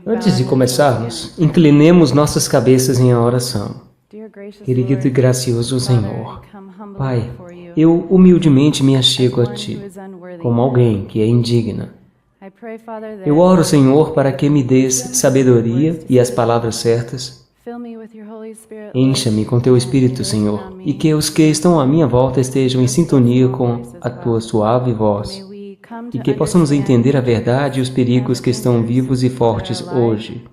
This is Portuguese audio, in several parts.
Antes de começarmos, inclinemos nossas cabeças em oração. Querido e gracioso Senhor, Pai, eu humildemente me achego a Ti, como alguém que é indigna. Eu oro, Senhor, para que me dês sabedoria e as palavras certas. Encha-me com Teu Espírito, Senhor, e que os que estão à minha volta estejam em sintonia com a Tua suave voz, e que possamos entender a verdade e os perigos que estão vivos e fortes hoje.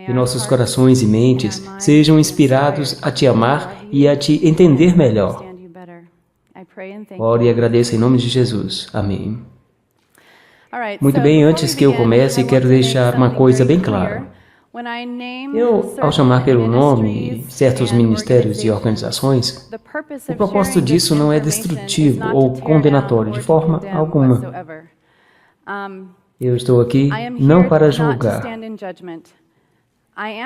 Que nossos corações e mentes sejam inspirados a Te amar e a Te entender melhor. Oro e agradeço em nome de Jesus. Amém. Muito bem, antes que eu comece, quero deixar uma coisa bem clara. Ao chamar pelo nome certos ministérios e organizações, o propósito disso não é destrutivo ou condenatório de forma alguma. Eu estou aqui não para julgar,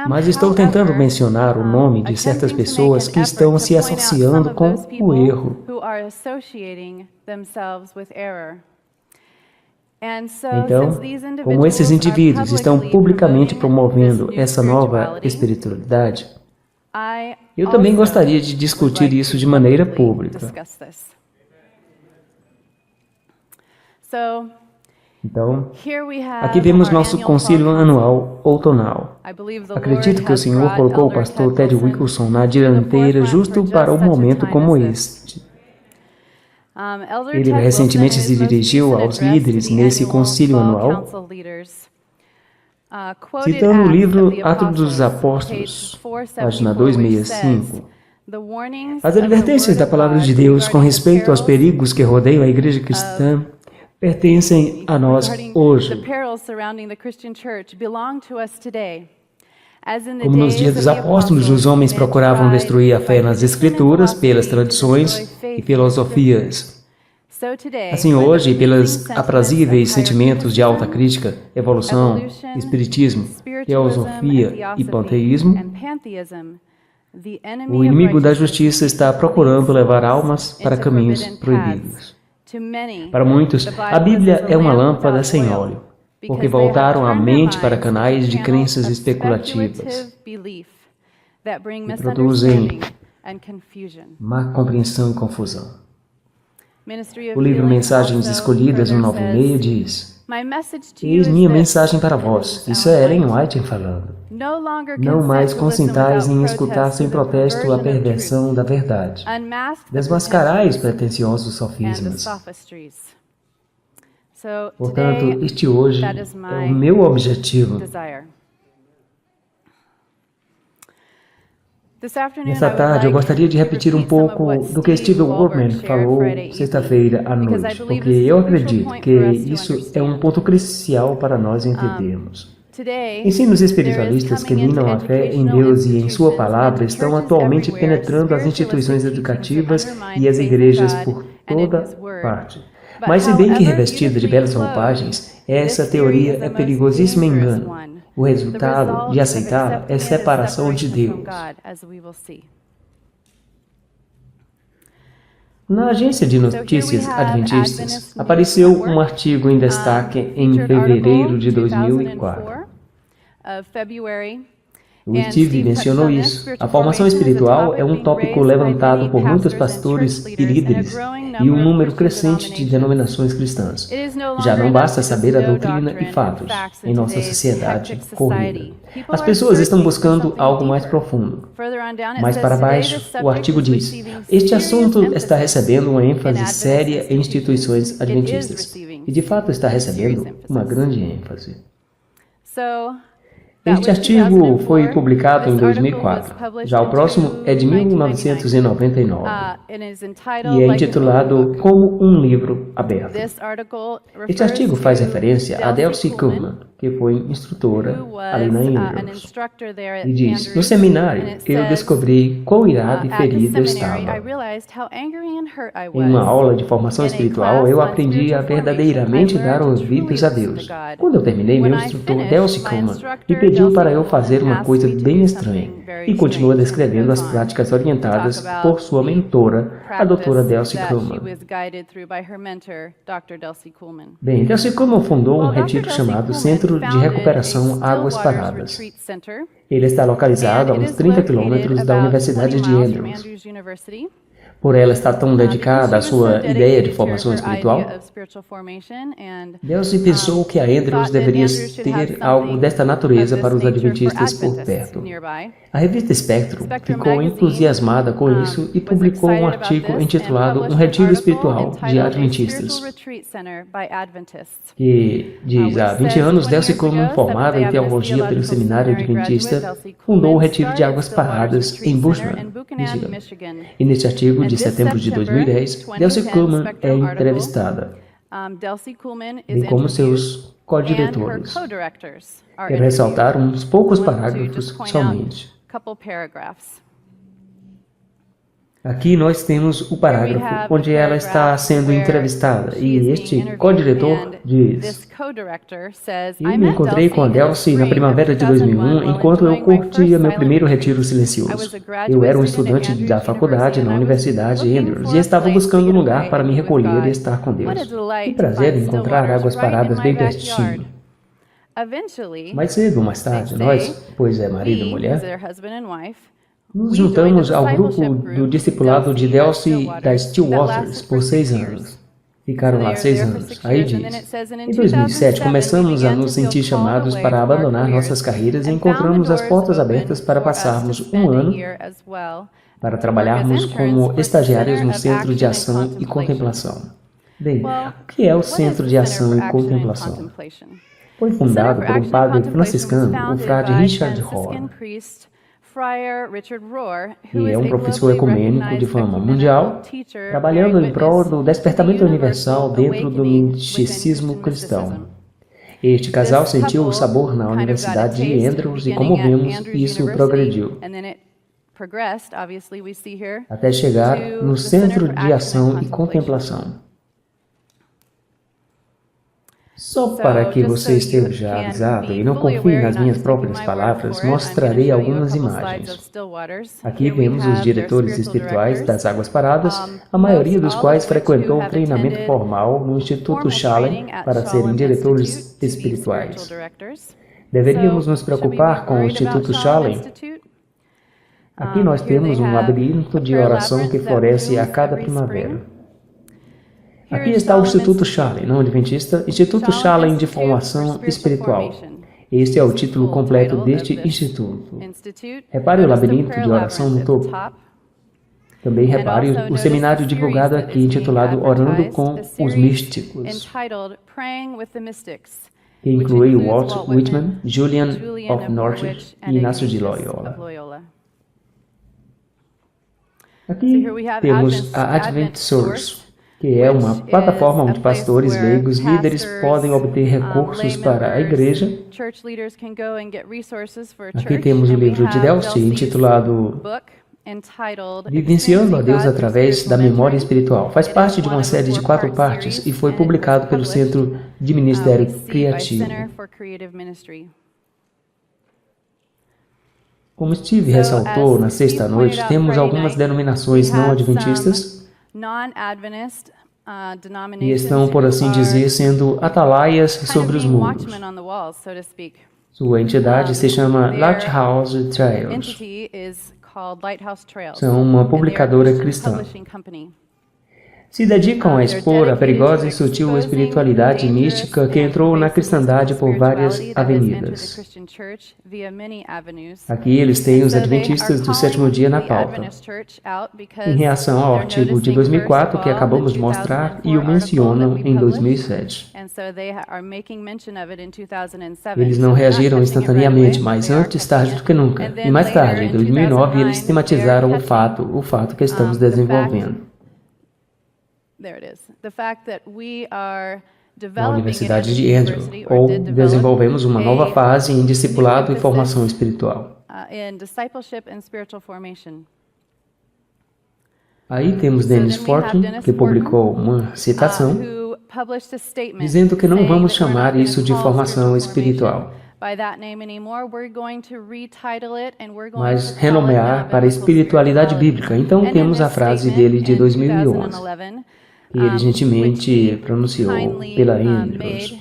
mas estou tentando mencionar o nome de certas pessoas que estão se associando com o erro. Então, como esses indivíduos estão publicamente promovendo essa nova espiritualidade, eu também gostaria de discutir isso de maneira pública. Então, aqui vemos nosso concílio anual outonal. Acredito que o Senhor colocou o pastor Ted Wilson na dianteira justo para um momento como este. Ele recentemente se dirigiu aos líderes nesse concílio anual, citando o livro Atos dos Apóstolos, página 265. As advertências da Palavra de Deus com respeito aos perigos que rodeiam a igreja cristã pertencem a nós hoje. Como nos dias dos apóstolos, os homens procuravam destruir a fé nas Escrituras pelas tradições e filosofias. Assim hoje, pelos aprazíveis sentimentos de alta crítica, evolução, espiritismo, teosofia e panteísmo, o inimigo da justiça está procurando levar almas para caminhos proibidos. Para muitos, a Bíblia é uma lâmpada sem óleo, porque voltaram a mente para canais de crenças especulativas que produzem má compreensão e confusão. O livro Mensagens Escolhidas, 196, diz: Eis minha mensagem para vós. Isso é Ellen White falando. Não mais consintais em escutar sem protesto a perversão da verdade. Desmascarai os pretensiosos sofismas. Portanto, este hoje é o meu objetivo. Nessa tarde, eu gostaria de repetir um pouco do que Steve Workman falou sexta-feira à noite, porque eu acredito que isso é um ponto crucial para nós entendermos. Ensinos espiritualistas que minam a fé em Deus e em Sua Palavra estão atualmente penetrando as instituições educativas e as igrejas por toda parte. Mas, se bem que revestida de belas roupagens, essa teoria é perigosíssimo engano. O resultado de aceitá-la é separação de Deus. Na agência de notícias adventistas, apareceu um artigo em destaque em fevereiro de 2004. O Steve mencionou isso. A formação espiritual é um tópico levantado por muitos pastores e líderes e um número crescente de denominações cristãs. Já não basta saber a doutrina e fatos em nossa sociedade corrida. As pessoas estão buscando algo mais profundo. Mais para baixo, o artigo diz: este assunto está recebendo uma ênfase séria em instituições adventistas. E de fato está recebendo uma grande ênfase. Este artigo foi publicado em 2004. Já o próximo é de 1999 e é intitulado Como um Livro Aberto. Este artigo faz referência a Delcy Kuhlman, que foi instrutora ali na Andrews, e diz: no seminário, eu descobri quão irado e ferido eu estava. Em uma aula de formação espiritual, eu aprendi a verdadeiramente dar ouvidos a Deus. Quando eu terminei, meu instrutor, Delcy Kuhlman, me pediu para eu fazer uma coisa bem estranha. e continua descrevendo as práticas orientadas por sua mentora, a doutora Delcy Kuhlman. Bem, Delcy Kuhlman fundou um retiro chamado Centro de Recuperação Águas Paradas. Ele está localizado a uns 30 quilômetros da Universidade de Andrews. Por ela estar tão dedicada à sua ideia de formação espiritual, Delcy pensou que a Andrews deveria ter algo desta natureza para os adventistas por perto. A revista Spectrum ficou entusiasmada com isso e publicou um artigo intitulado Um Retiro Espiritual de Adventistas, que diz: há 20 anos, Delcy Kuhlman, formada em teologia pelo Seminário Adventista, fundou o Retiro de Águas Paradas em Bushman, Michigan. E neste artigo de setembro de 2010, Delcy Kuhlman é entrevistada, bem como seus co-diretores. Quero ressaltar uns poucos parágrafos somente. Aqui nós temos o parágrafo onde ela está sendo entrevistada, e este co-diretor diz: eu me encontrei com a Delcy na primavera de 2001, enquanto eu curtia meu primeiro retiro silencioso. Eu era um estudante da faculdade na Universidade Andrews e estava buscando um lugar para me recolher e estar com Deus. Que prazer encontrar águas paradas bem pertinho. Mais cedo ou mais tarde, nós, pois é marido e mulher, nos juntamos ao grupo do discipulado de Delcy da Stillwaters por 6 anos. Ficaram lá 6 anos. Aí diz: em 2007 começamos a nos sentir chamados para abandonar nossas carreiras e encontramos as portas abertas para passarmos um ano para trabalharmos como estagiários no Centro de Ação e Contemplação. Bem, o que é o Centro de Ação e Contemplação? Foi fundado por um padre franciscano, o frade Richard Rohr, que é um professor ecumênico de fama mundial, trabalhando em prol do despertamento universal dentro do misticismo cristão. Este casal sentiu o sabor na Universidade de Andrews e, como vemos, isso progrediu, até chegar no Centro de Ação e Contemplação. Só para que você esteja avisado e não confie nas minhas próprias palavras, mostrarei algumas imagens. Aqui vemos os diretores espirituais das Águas Paradas, a maioria dos quais frequentou um treinamento formal no Instituto Shalem para serem diretores espirituais. Deveríamos nos preocupar com o Instituto Shalem? Aqui nós temos um labirinto de oração que floresce a cada primavera. Aqui está o Instituto Shalem, não adventista, Instituto Shalem de Formação Espiritual. Este é o título completo deste instituto. Repare o labirinto de oração no topo. Também repare o seminário divulgado aqui, intitulado Orando com os Místicos, que inclui Walt Whitman, Julian of Norwich e Inácio de Loyola. Aqui temos a Advent Source, que é uma plataforma onde pastores, leigos, líderes podem obter recursos para a igreja. Aqui temos o livro de Delcy, intitulado Vivenciando a Deus através da Memória Espiritual. Faz parte de uma série de 4 partes e foi publicado pelo Centro de Ministério Criativo. Como Steve ressaltou na sexta noite, temos algumas denominações não adventistas e estão, por assim dizer, sendo atalaias sobre os muros. Sua entidade se chama Lighthouse Trails. São uma publicadora cristã. Se dedicam a expor a perigosa e sutil espiritualidade mística que entrou na cristandade por várias avenidas. Aqui eles têm os adventistas do sétimo dia na pauta, em reação ao artigo de 2004 que acabamos de mostrar e o mencionam em 2007. Eles não reagiram instantaneamente, mas antes tarde do que nunca. E mais tarde, em 2009, eles tematizaram o fato que estamos desenvolvendo. Na Universidade de Andrews, ou desenvolvemos uma nova fase em discipulado e formação espiritual. Aí temos Dennis Fortin, que publicou uma citação, dizendo que não vamos chamar isso de formação espiritual. mas renomear para espiritualidade bíblica. Então temos a frase dele de 2011, que ele gentilmente pronunciou pela Andrews.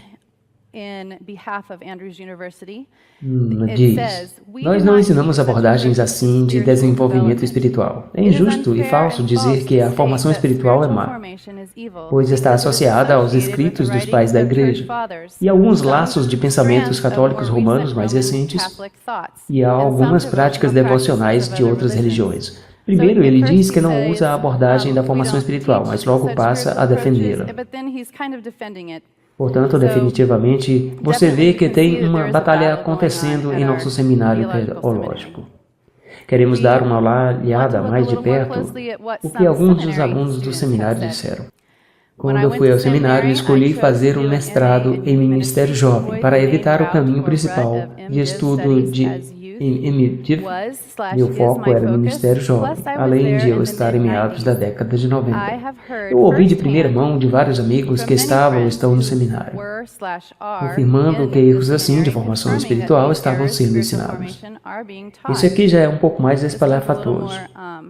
Diz, nós não ensinamos abordagens assim de desenvolvimento espiritual. É injusto e falso dizer que a formação espiritual é má, pois está associada aos escritos dos pais da Igreja e alguns laços de pensamentos católicos romanos mais recentes e a algumas práticas devocionais de outras religiões. Primeiro, ele diz que não usa a abordagem da formação espiritual, mas logo passa a defendê-la. Portanto, definitivamente, você vê que tem uma batalha acontecendo em nosso seminário teológico. Queremos dar uma olhada mais de perto o que alguns dos alunos do seminário disseram. Quando eu fui ao seminário, escolhi fazer um mestrado em Ministério Jovem para evitar o caminho principal de estudo em MDiv. Meu foco era Ministério Jovem, além de eu estar em meados da década de 90. Eu ouvi de primeira mão de vários amigos que estavam ou estão no seminário, afirmando que erros assim de formação espiritual estavam sendo ensinados. Isso aqui já é um pouco mais espalhafatoso.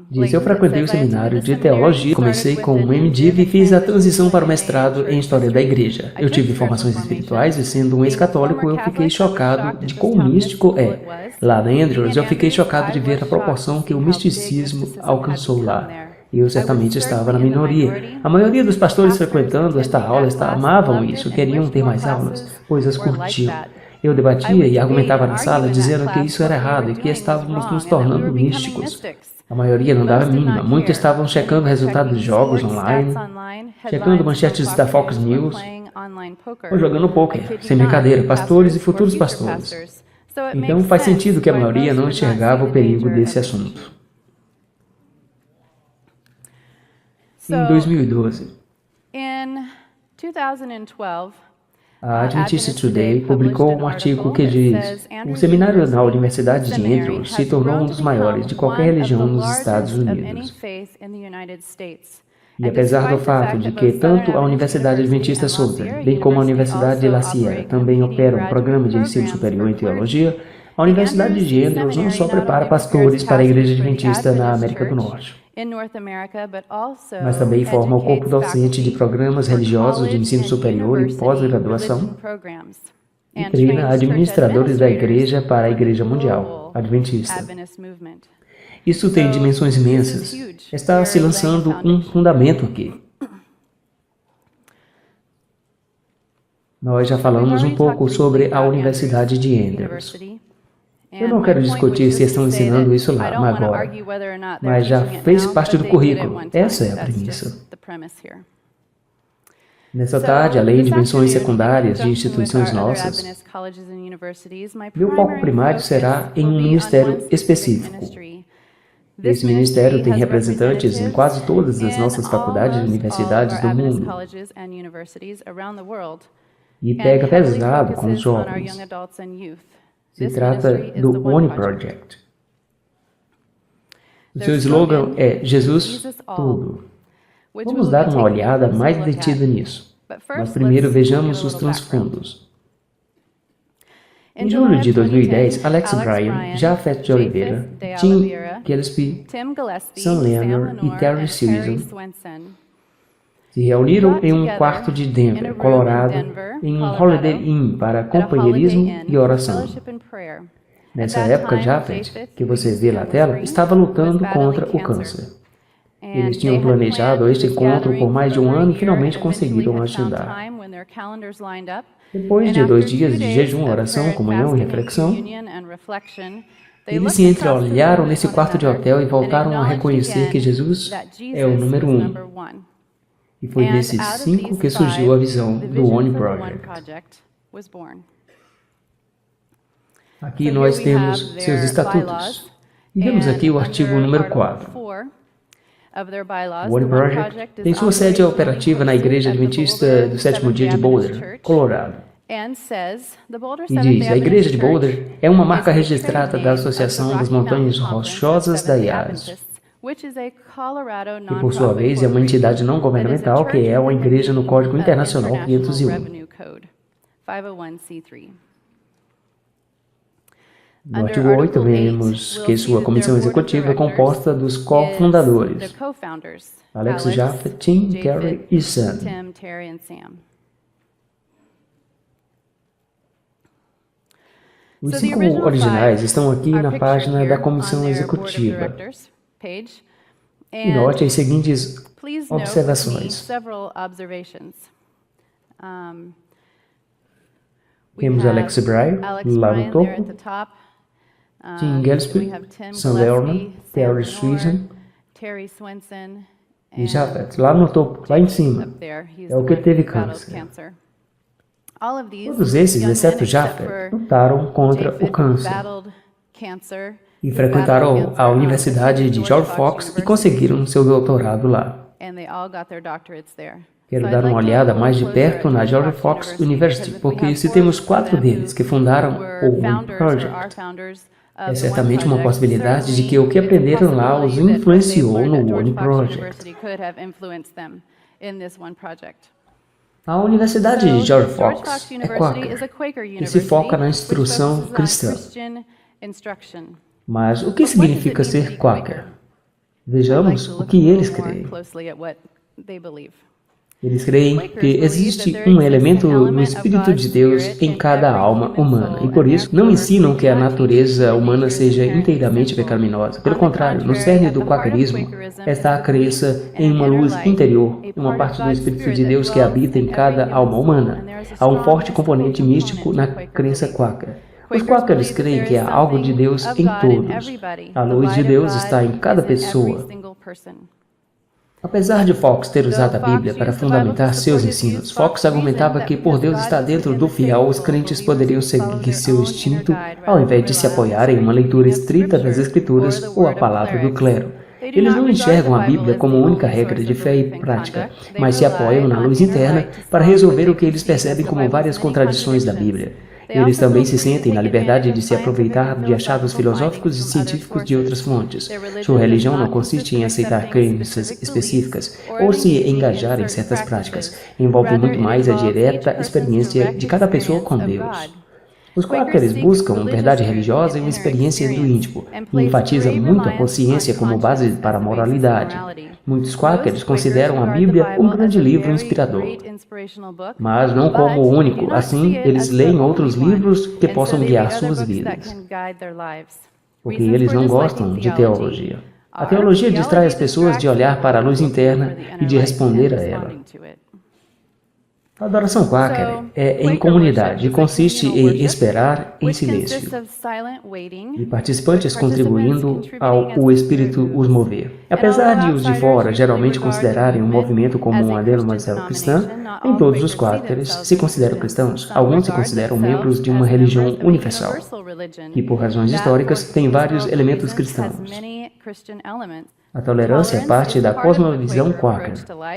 Diz, eu frequentei o seminário de teologia, comecei com um MDiv e fiz a transição para o mestrado em História da Igreja. Eu tive formações espirituais e sendo um ex-católico eu fiquei chocado de quão místico é. Lá na Andrews, eu fiquei chocado de ver a proporção que o misticismo alcançou lá. Eu certamente estava na minoria. A maioria dos pastores frequentando esta aula amavam isso, queriam ter mais aulas, pois as curtiam. Eu debatia e argumentava na sala dizendo que isso era errado e que estávamos nos tornando místicos. A maioria não dava a mínima. Muitos estavam checando resultados de jogos online, checando manchetes da Fox News, ou jogando poker, sem brincadeira, pastores e futuros pastores. Então faz sentido que a maioria não enxergava o perigo desse assunto. Em 2012, a Adventist Today publicou um artigo que diz: o seminário na Universidade de Andrews se tornou um dos maiores de qualquer religião nos Estados Unidos. E apesar do fato de que tanto a Universidade Adventista Southern, bem como a Universidade de La Sierra também operam um programa de ensino superior em teologia, a Universidade de Andrews não só prepara pastores para a Igreja Adventista na América do Norte, mas também forma o corpo docente de programas religiosos de ensino superior e pós-graduação e treina administradores da Igreja para a Igreja Mundial Adventista. Isso tem dimensões imensas. Está se lançando um fundamento aqui. Nós já falamos um pouco sobre a Universidade de Andrews. Eu não quero discutir se estão ensinando isso lá agora, mas já fez parte do currículo. Essa é a premissa. Nessa tarde, além de menções secundárias de instituições nossas, meu foco primário será em um ministério específico. Esse ministério tem representantes em quase todas as nossas faculdades e universidades do mundo e pega pesado com os jovens. Se trata do One Project. O seu slogan é Jesus Tudo. Vamos dar uma olhada mais detida nisso, mas primeiro vejamos os transfundos. Em julho de 2010, Alex Bryan, Jafet de Oliveira, Tim Gillespie, Sam Leonard e Terry Susan se reuniram em um quarto de Denver, Colorado, em um Holiday Inn para companheirismo e oração. Nessa época, Jafet, que você vê na tela, estava lutando contra o câncer. Eles tinham planejado este encontro por mais de um ano e finalmente conseguiram agendar. Depois de 2 dias de jejum, oração, comunhão e reflexão, eles se entreolharam nesse quarto de hotel e voltaram a reconhecer que Jesus é o número 1. E foi desses 5 que surgiu a visão do One Project. Aqui nós temos seus estatutos. E vemos aqui o artigo número 4. O One Project tem sua sede operativa na Igreja Adventista do Sétimo Dia de Boulder, Colorado. E diz, a Igreja de Boulder é uma marca registrada da Associação das Montanhas Rochosas da IAS, que por sua vez é uma entidade não governamental que é uma igreja no Código Internacional 501. No artigo 8, vemos que sua comissão executiva é composta dos cofundadores, Alex Jaffe, Tim, Terry e Sam. Os 5 originais estão aqui na página da comissão executiva. E note as seguintes observações. Temos Alex Bray, lá no topo, Tim Gillespie, Sam Lehrman, Terry Swenson e Jaffe, lá no topo, lá em cima. É o que teve câncer. Todos esses, exceto Jaffe, lutaram contra o câncer e frequentaram a Universidade de George Fox e conseguiram seu doutorado lá. Quero dar uma olhada mais de perto na George Fox University, porque se temos 4 deles que fundaram o One Project, é certamente uma possibilidade de que o que aprenderam lá os influenciou no One Project. A Universidade de George Fox é Quaker e se foca na instrução cristã. Mas o que significa ser Quaker? Vejamos o que eles creem. Eles creem que existe um elemento no Espírito de Deus em cada alma humana, e por isso não ensinam que a natureza humana seja inteiramente pecaminosa. Pelo contrário, no cerne do quakerismo está a crença em uma luz interior, uma parte do Espírito de Deus que habita em cada alma humana. Há um forte componente místico na crença quaker. Os quakers creem que há algo de Deus em todos. A luz de Deus está em cada pessoa. Apesar de Fox ter usado a Bíblia para fundamentar seus ensinos, Fox argumentava que por Deus estar dentro do fiel, os crentes poderiam seguir seu instinto ao invés de se apoiar em uma leitura estrita das Escrituras ou a palavra do clero. Eles não enxergam a Bíblia como única regra de fé e prática, mas se apoiam na luz interna para resolver o que eles percebem como várias contradições da Bíblia. Eles também se sentem na liberdade de se aproveitar de achados filosóficos e científicos de outras fontes. Sua religião não consiste em aceitar crenças específicas ou se engajar em certas práticas. Envolve muito mais a direta experiência de cada pessoa com Deus. Os quakers buscam verdade religiosa e uma experiência do íntimo, e enfatizam muito a consciência como base para a moralidade. Muitos quakers consideram a Bíblia um grande livro inspirador, mas não como o único. Assim, eles leem outros livros que possam guiar suas vidas, porque eles não gostam de teologia. A teologia distrai as pessoas de olhar para a luz interna e de responder a ela. A adoração quaker é em comunidade e consiste em esperar em silêncio e participantes contribuindo ao o Espírito os mover. Apesar de os de fora geralmente considerarem o movimento como uma denominação cristã, nem todos os quakers se consideram cristãos. Alguns se consideram membros de uma religião universal, que por razões históricas tem vários elementos cristãos. A tolerância é parte da cosmovisão quaker,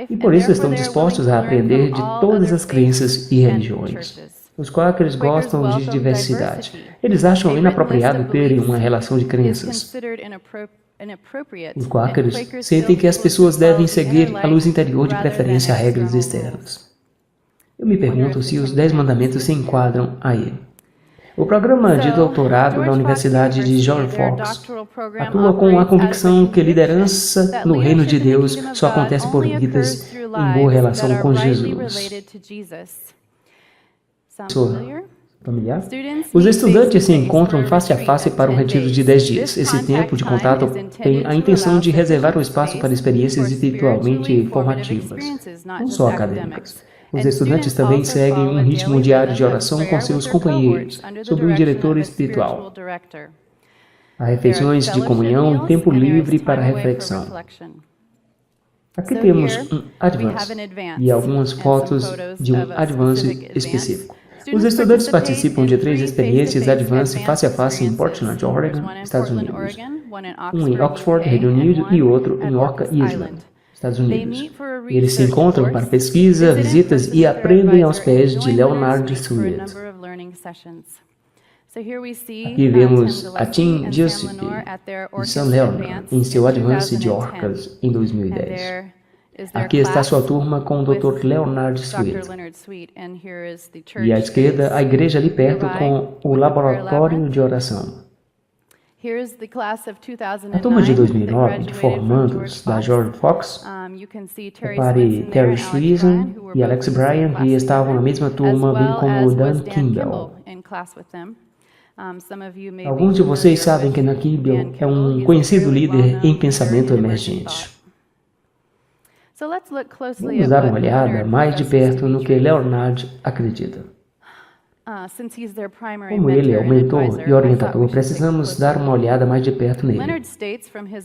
e por isso estão dispostos a aprender de todas as crenças e religiões. Os quakers gostam de diversidade. Eles acham inapropriado terem uma relação de crenças. Os quakers sentem que as pessoas devem seguir a luz interior de preferência a regras externas. Eu me pergunto se os 10 mandamentos se enquadram aí. O programa de doutorado da Universidade de George Fox atua com a convicção que liderança no reino de Deus só acontece por vidas em boa relação com Jesus. Familiar? Os estudantes se encontram face a face para um retiro de 10 dias. Esse tempo de contato tem a intenção de reservar um espaço para experiências espiritualmente formativas, não só acadêmicas. Os estudantes também seguem um ritmo diário de oração com seus companheiros, sob um diretor espiritual. Há refeições de comunhão e tempo livre para reflexão. Aqui temos um Advance e algumas fotos de um Advance específico. Os estudantes participam de 3 experiências Advance face a face em Portland, Oregon, Estados Unidos. Um em Oxford, Reino Unido, e outro em Orca Island, Estados Unidos. Eles se encontram para pesquisa, visitas e aprendem aos pés de Leonard Sweet. Aqui vemos a Tim Gillespie e Sam Lehrman em seu Advance de Orcas em 2010. Aqui está sua turma com o Dr. Leonard Sweet. E à esquerda, a igreja ali perto com o laboratório de oração. A turma de 2009 de formandos da George Fox, repare Terry Schreesen e Alex Bryan, que estavam na mesma turma, bem como Dan Kimball. Alguns de vocês sabem que Dan Kimball é um conhecido líder em pensamento emergente. Vamos dar uma olhada mais de perto no que Leonard acredita. Como ele é o mentor e orientador, precisamos dar uma olhada mais de perto nele.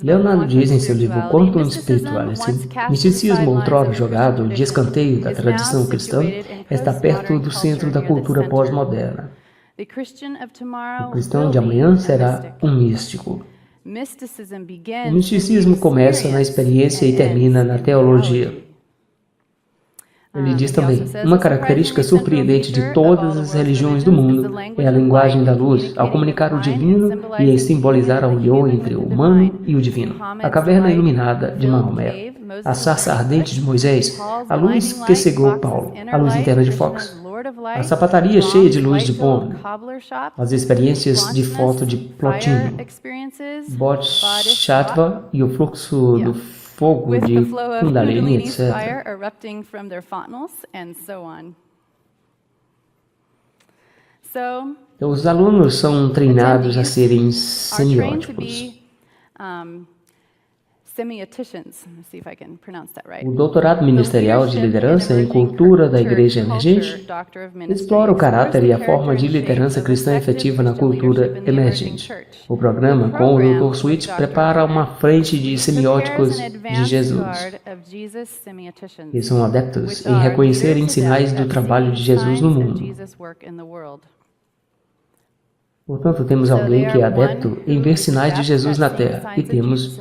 Leonard diz em seu livro Quantum Spirituality, misticismo outrora jogado de escanteio da tradição cristã está perto do centro da cultura pós-moderna. O cristão de amanhã será um místico. O misticismo começa na experiência e termina na teologia. Ele diz também, uma característica surpreendente de todas as religiões do mundo é a linguagem da luz, ao comunicar o divino e em simbolizar a união entre o humano e o divino. A caverna iluminada de Maomé, a sarça ardente de Moisés, a luz que cegou Paulo, a luz interna de Fox, a sapataria cheia de luz de Bond, as experiências de foto de Plotino, Bodhisattva e o fluxo do fogo de Kundalini, etc. Então, os alunos são treinados a serem semióticos. O doutorado ministerial de liderança em cultura da Igreja Emergente explora o caráter e a forma de liderança cristã efetiva na cultura emergente. O programa, com o Dr. Sweet, prepara uma frente de semióticos de Jesus, que são adeptos em reconhecerem sinais do trabalho de Jesus no mundo. Portanto, temos alguém que é adepto em ver sinais de Jesus na Terra, e temos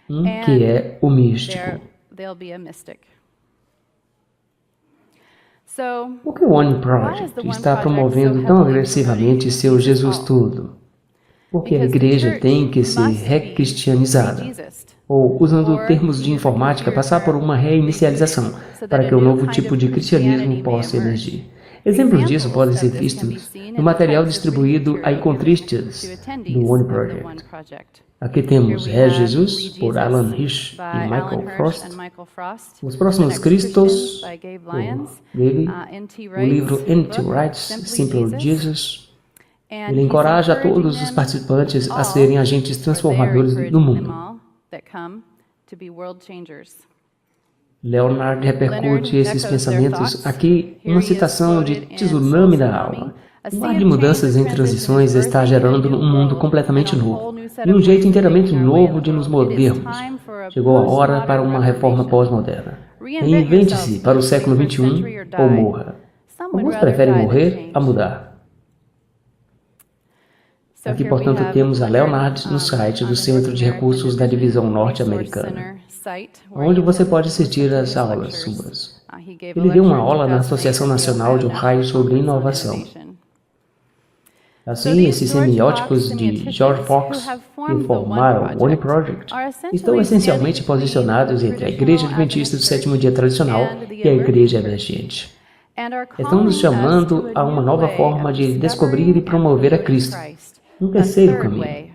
um que é o místico. Por que o One Project está promovendo tão agressivamente seu Jesus tudo? Porque a igreja tem que ser recristianizada, ou, usando termos de informática, passar por uma reinicialização, para que um novo tipo de cristianismo possa emergir. Exemplos disso podem ser vistos no material distribuído a encontristas do One Project. Aqui temos Jesus, por Alan Hirsch e Michael Frost, Os Próximos Cristos, por Gabe, o livro N.T. Wright's Simple Jesus. Ele encoraja a todos os participantes a serem agentes transformadores no mundo. Leonard repercute esses pensamentos aqui em uma citação de Tsunami da Alma. O mar de mudanças em transições está gerando um mundo completamente novo, e um jeito inteiramente novo de nos movermos. Chegou a hora para uma reforma pós-moderna. Reinvente-se para o século XXI ou morra. Alguns preferem morrer a mudar. Aqui, portanto, temos a Leonard no site do Centro de Recursos da Divisão Norte-Americana, onde você pode assistir às aulas suas. Ele deu uma aula na Associação Nacional de Ohio sobre inovação. Assim, esses semióticos de George Fox, que formaram o One Project, estão essencialmente posicionados entre a Igreja Adventista do Sétimo Dia tradicional e a Igreja Emergente. Estão nos chamando a uma nova forma de descobrir e promover a Cristo, um terceiro caminho.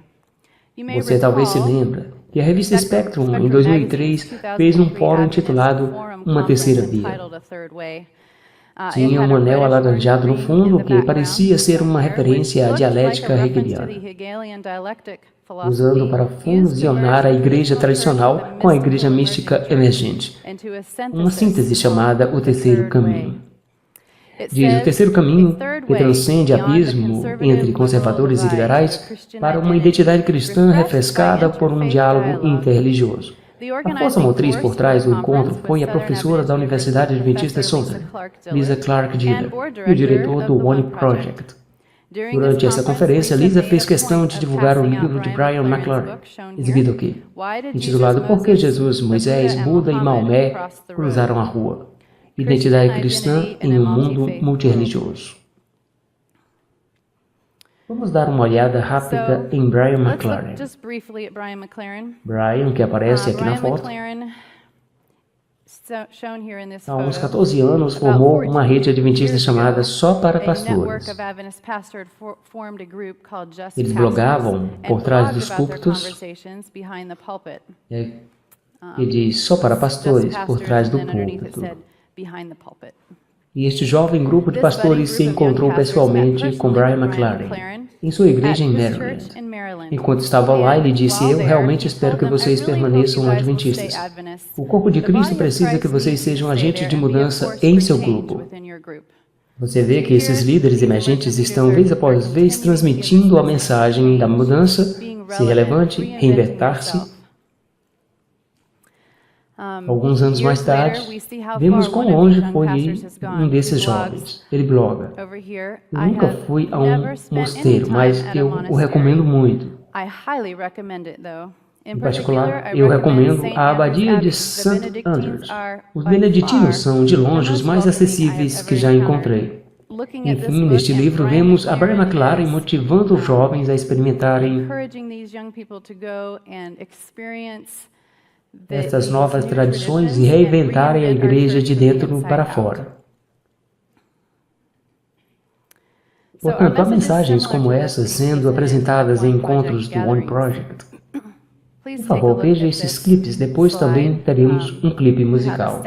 Você talvez se lembre que a revista Spectrum, em 2003, fez um fórum intitulado Uma Terceira Via. Tinha um anel alaranjado no fundo que parecia ser uma referência à dialética hegeliana, usando para fusionar a igreja tradicional com a igreja mística emergente, uma síntese chamada o Terceiro Caminho. Diz o terceiro caminho que transcende abismo entre conservadores e liberais para uma identidade cristã refrescada por um diálogo interreligioso. A força motriz por trás do encontro foi a professora da Universidade Adventista Southern, Lisa Clark Diller, e o diretor do One Project. Durante essa conferência, Lisa fez questão de divulgar o livro de Brian McLaren, exibido aqui, intitulado Por que Jesus, Moisés, Buda e Maomé cruzaram a rua? Identidade cristã em um mundo multirreligioso. Vamos dar uma olhada rápida em Brian McLaren. Brian, que aparece aqui na foto, Há uns 14 anos, formou uma rede adventista chamada Só para Pastores. Eles blogavam por trás dos púlpitos, e diz Só para Pastores, por trás do púlpito. E este jovem grupo de pastores se encontrou pessoalmente com Brian McLaren em sua igreja em Maryland. Enquanto estava lá, ele disse, eu realmente espero que vocês permaneçam adventistas. O corpo de Cristo precisa que vocês sejam agentes de mudança em seu grupo. Você vê que esses líderes emergentes estão, vez após vez, transmitindo a mensagem da mudança, ser relevante, reinventar-se. Alguns anos mais tarde, vemos quão longe foi um desses jovens. Ele bloga. Eu nunca fui a um mosteiro, mas eu o recomendo muito. Em particular, eu recomendo a Abadia de St. Andrews. Os beneditinos são, de longe, os mais acessíveis que já encontrei. Enfim, neste livro, vemos a Brian McLaren motivando os jovens a experimentarem estas novas tradições e reinventarem a igreja de dentro para fora. Portanto, há mensagens como essas sendo apresentadas em encontros do One Project. Por favor, veja esses clipes, depois também teremos um clipe musical.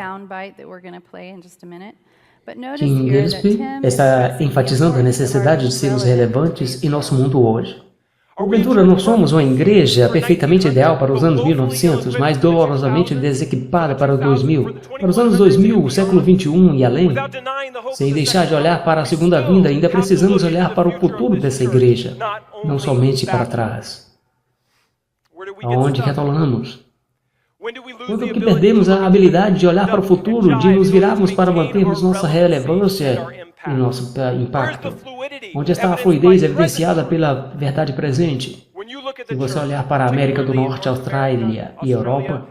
Tim Gillespie está enfatizando a necessidade de sermos relevantes em nosso mundo hoje. Porventura, não somos uma igreja perfeitamente ideal para os anos 1900, mas dolorosamente desequipada para o 2000, para os anos 2000, o século 21 e além? Sem deixar de olhar para a segunda vinda, ainda precisamos olhar para o futuro dessa igreja, não somente para trás. Aonde retolamos? Quando que perdemos a habilidade de olhar para o futuro, de nos virarmos para mantermos nossa relevância e nosso impacto? Onde está a fluidez evidenciada pela verdade presente? Se você olhar para a América do Norte, Austrália e Europa,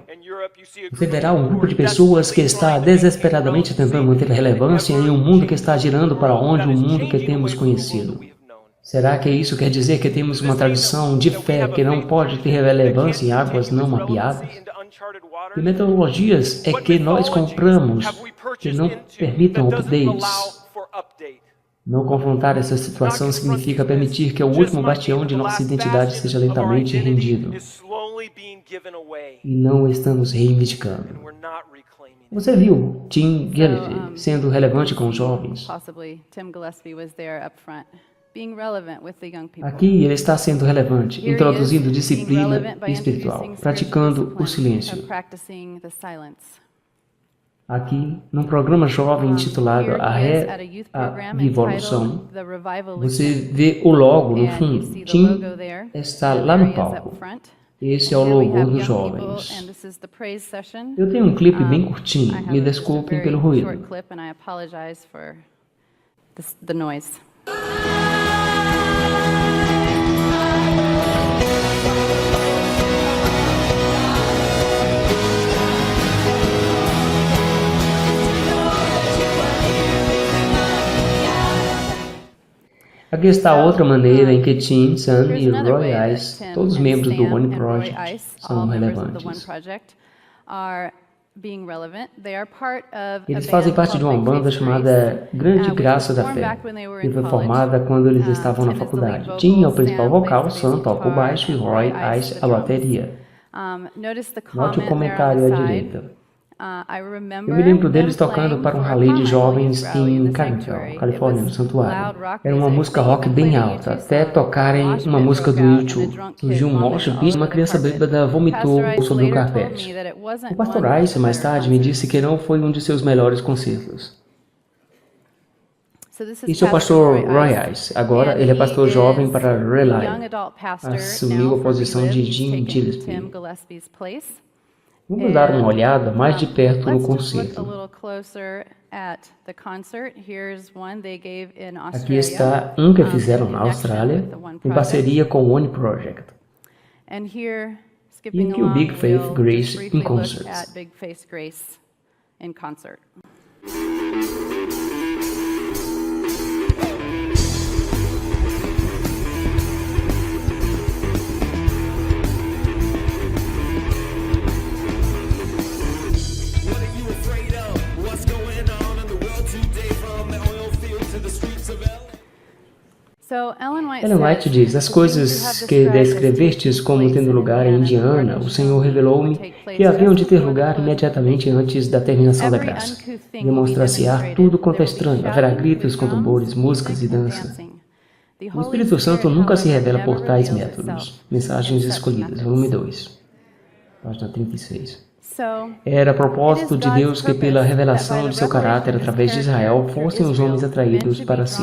você verá um grupo de pessoas que está desesperadamente tentando manter relevância em um mundo que está girando para onde o mundo que temos conhecido. Será que isso quer dizer que temos uma tradição de fé que não pode ter relevância em águas não mapeadas? Que metodologias é que nós compramos que não permitam updates? Não confrontar essa situação significa permitir que o último bastião de nossa identidade seja lentamente rendido. E não estamos reivindicando. Você viu Tim Gillespie sendo relevante com os jovens. Aqui ele está sendo relevante, introduzindo disciplina espiritual, praticando o silêncio. Aqui, num programa jovem intitulado A Revolução, você vê o logo no fundo. Tim está lá no palco. Esse é o logo dos jovens. Eu tenho um clipe bem curtinho, me desculpem pelo ruído. Aqui está outra maneira em que Tim, Sam e Roy Ice, todos os membros do One Project, são relevantes. Eles fazem parte de uma banda chamada Grande Graça da Fé, que foi formada quando eles estavam na faculdade. Tim é o principal vocal, Sam toca o baixo e Roy Ice a bateria. Note o comentário à direita. Eu me lembro deles tocando para um rally de jovens em Carmel, Califórnia, no santuário. Era uma música rock bem alta, até tocarem uma música do YouTube. Surgiu um mosh pit e uma criança bêbada vomitou sobre o carpete. O pastor Ice, mais tarde, me disse que não foi um de seus melhores concertos. Este é o pastor Roy Ice. Agora, ele é pastor jovem para Relay. Assumiu a posição de Jim Gillespie. Vamos dar uma olhada mais de perto no concerto. Aqui está um que fizeram na Austrália, em parceria com o One Project. E aqui o Big Faith Grace em concert. Ellen White diz, as coisas que descrevestes como tendo lugar em Indiana, o Senhor revelou-me que haviam de ter lugar imediatamente antes da terminação da graça. Demonstrar-se-á tudo quanto é estranho, haverá gritos com tambores, músicas e dança. O Espírito Santo nunca se revela por tais métodos. Mensagens Escolhidas, volume 2, página 36. Era propósito de Deus que, pela revelação de seu caráter através de Israel, fossem os homens atraídos para si.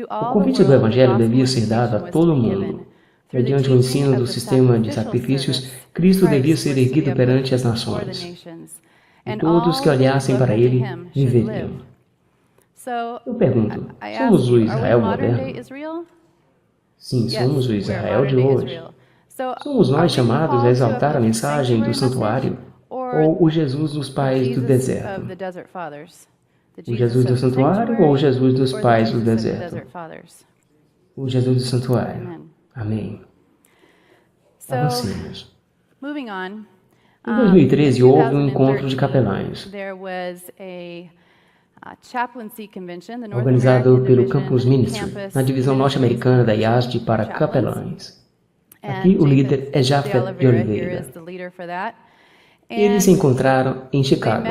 O convite do Evangelho devia ser dado a todo mundo. Mediante o ensino do sistema de sacrifícios, Cristo devia ser erguido perante as nações. E todos que olhassem para ele viveriam. Eu pergunto, somos o Israel moderno? Sim, somos o Israel de hoje. Somos nós chamados a exaltar a mensagem do santuário ou o Jesus dos pais do deserto? O Jesus do santuário ou o Jesus dos pais do deserto? O Jesus do santuário. Amém. Avancemos. Em 2013, houve um encontro de capelães, organizado pelo Campus Ministry, na divisão norte-americana da IASD para capelães. Aqui o líder é Japhet de Oliveira. Eles se encontraram em Chicago.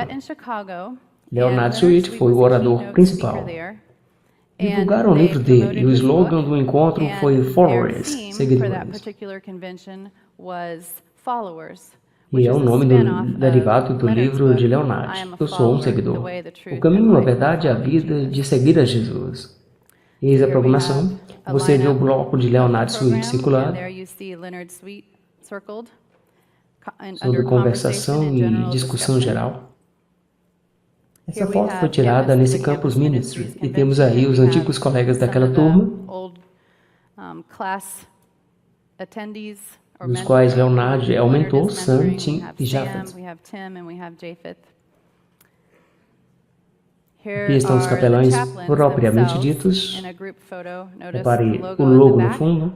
Leonard Sweet foi o orador principal. Divulgaram o livro dele e o slogan do encontro foi Followers, seguidores. E é o nome derivado do livro de Leonard. Eu sou um seguidor. O caminho, a verdade e a vida de seguir a Jesus. Eis a programação. Você vê o bloco de Leonard Sweet circulado, sobre conversação e discussão geral. Essa foto foi tirada nesse Campus Ministry e temos aí os antigos colegas daquela turma, dos quais Leonard é o mentor, Sam, Tim e Japhet. Aqui estão os capelães propriamente ditos. Repare o logo no fundo.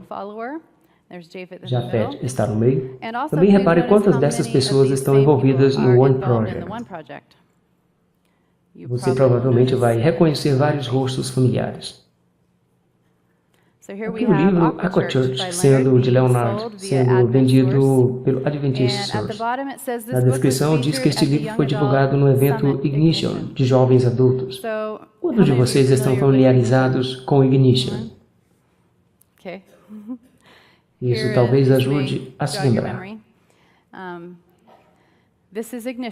Japhet está no meio. Também repare quantas dessas pessoas estão envolvidas no One Project. Você provavelmente vai reconhecer vários rostos familiares. Aqui o livro Aqua Church, sendo de Leonard, sendo vendido pelo Adventist Church. Na descrição diz que este livro foi divulgado no evento Ignition, de jovens adultos. Quantos de vocês estão familiarizados com Ignition? Isso talvez ajude a se lembrar.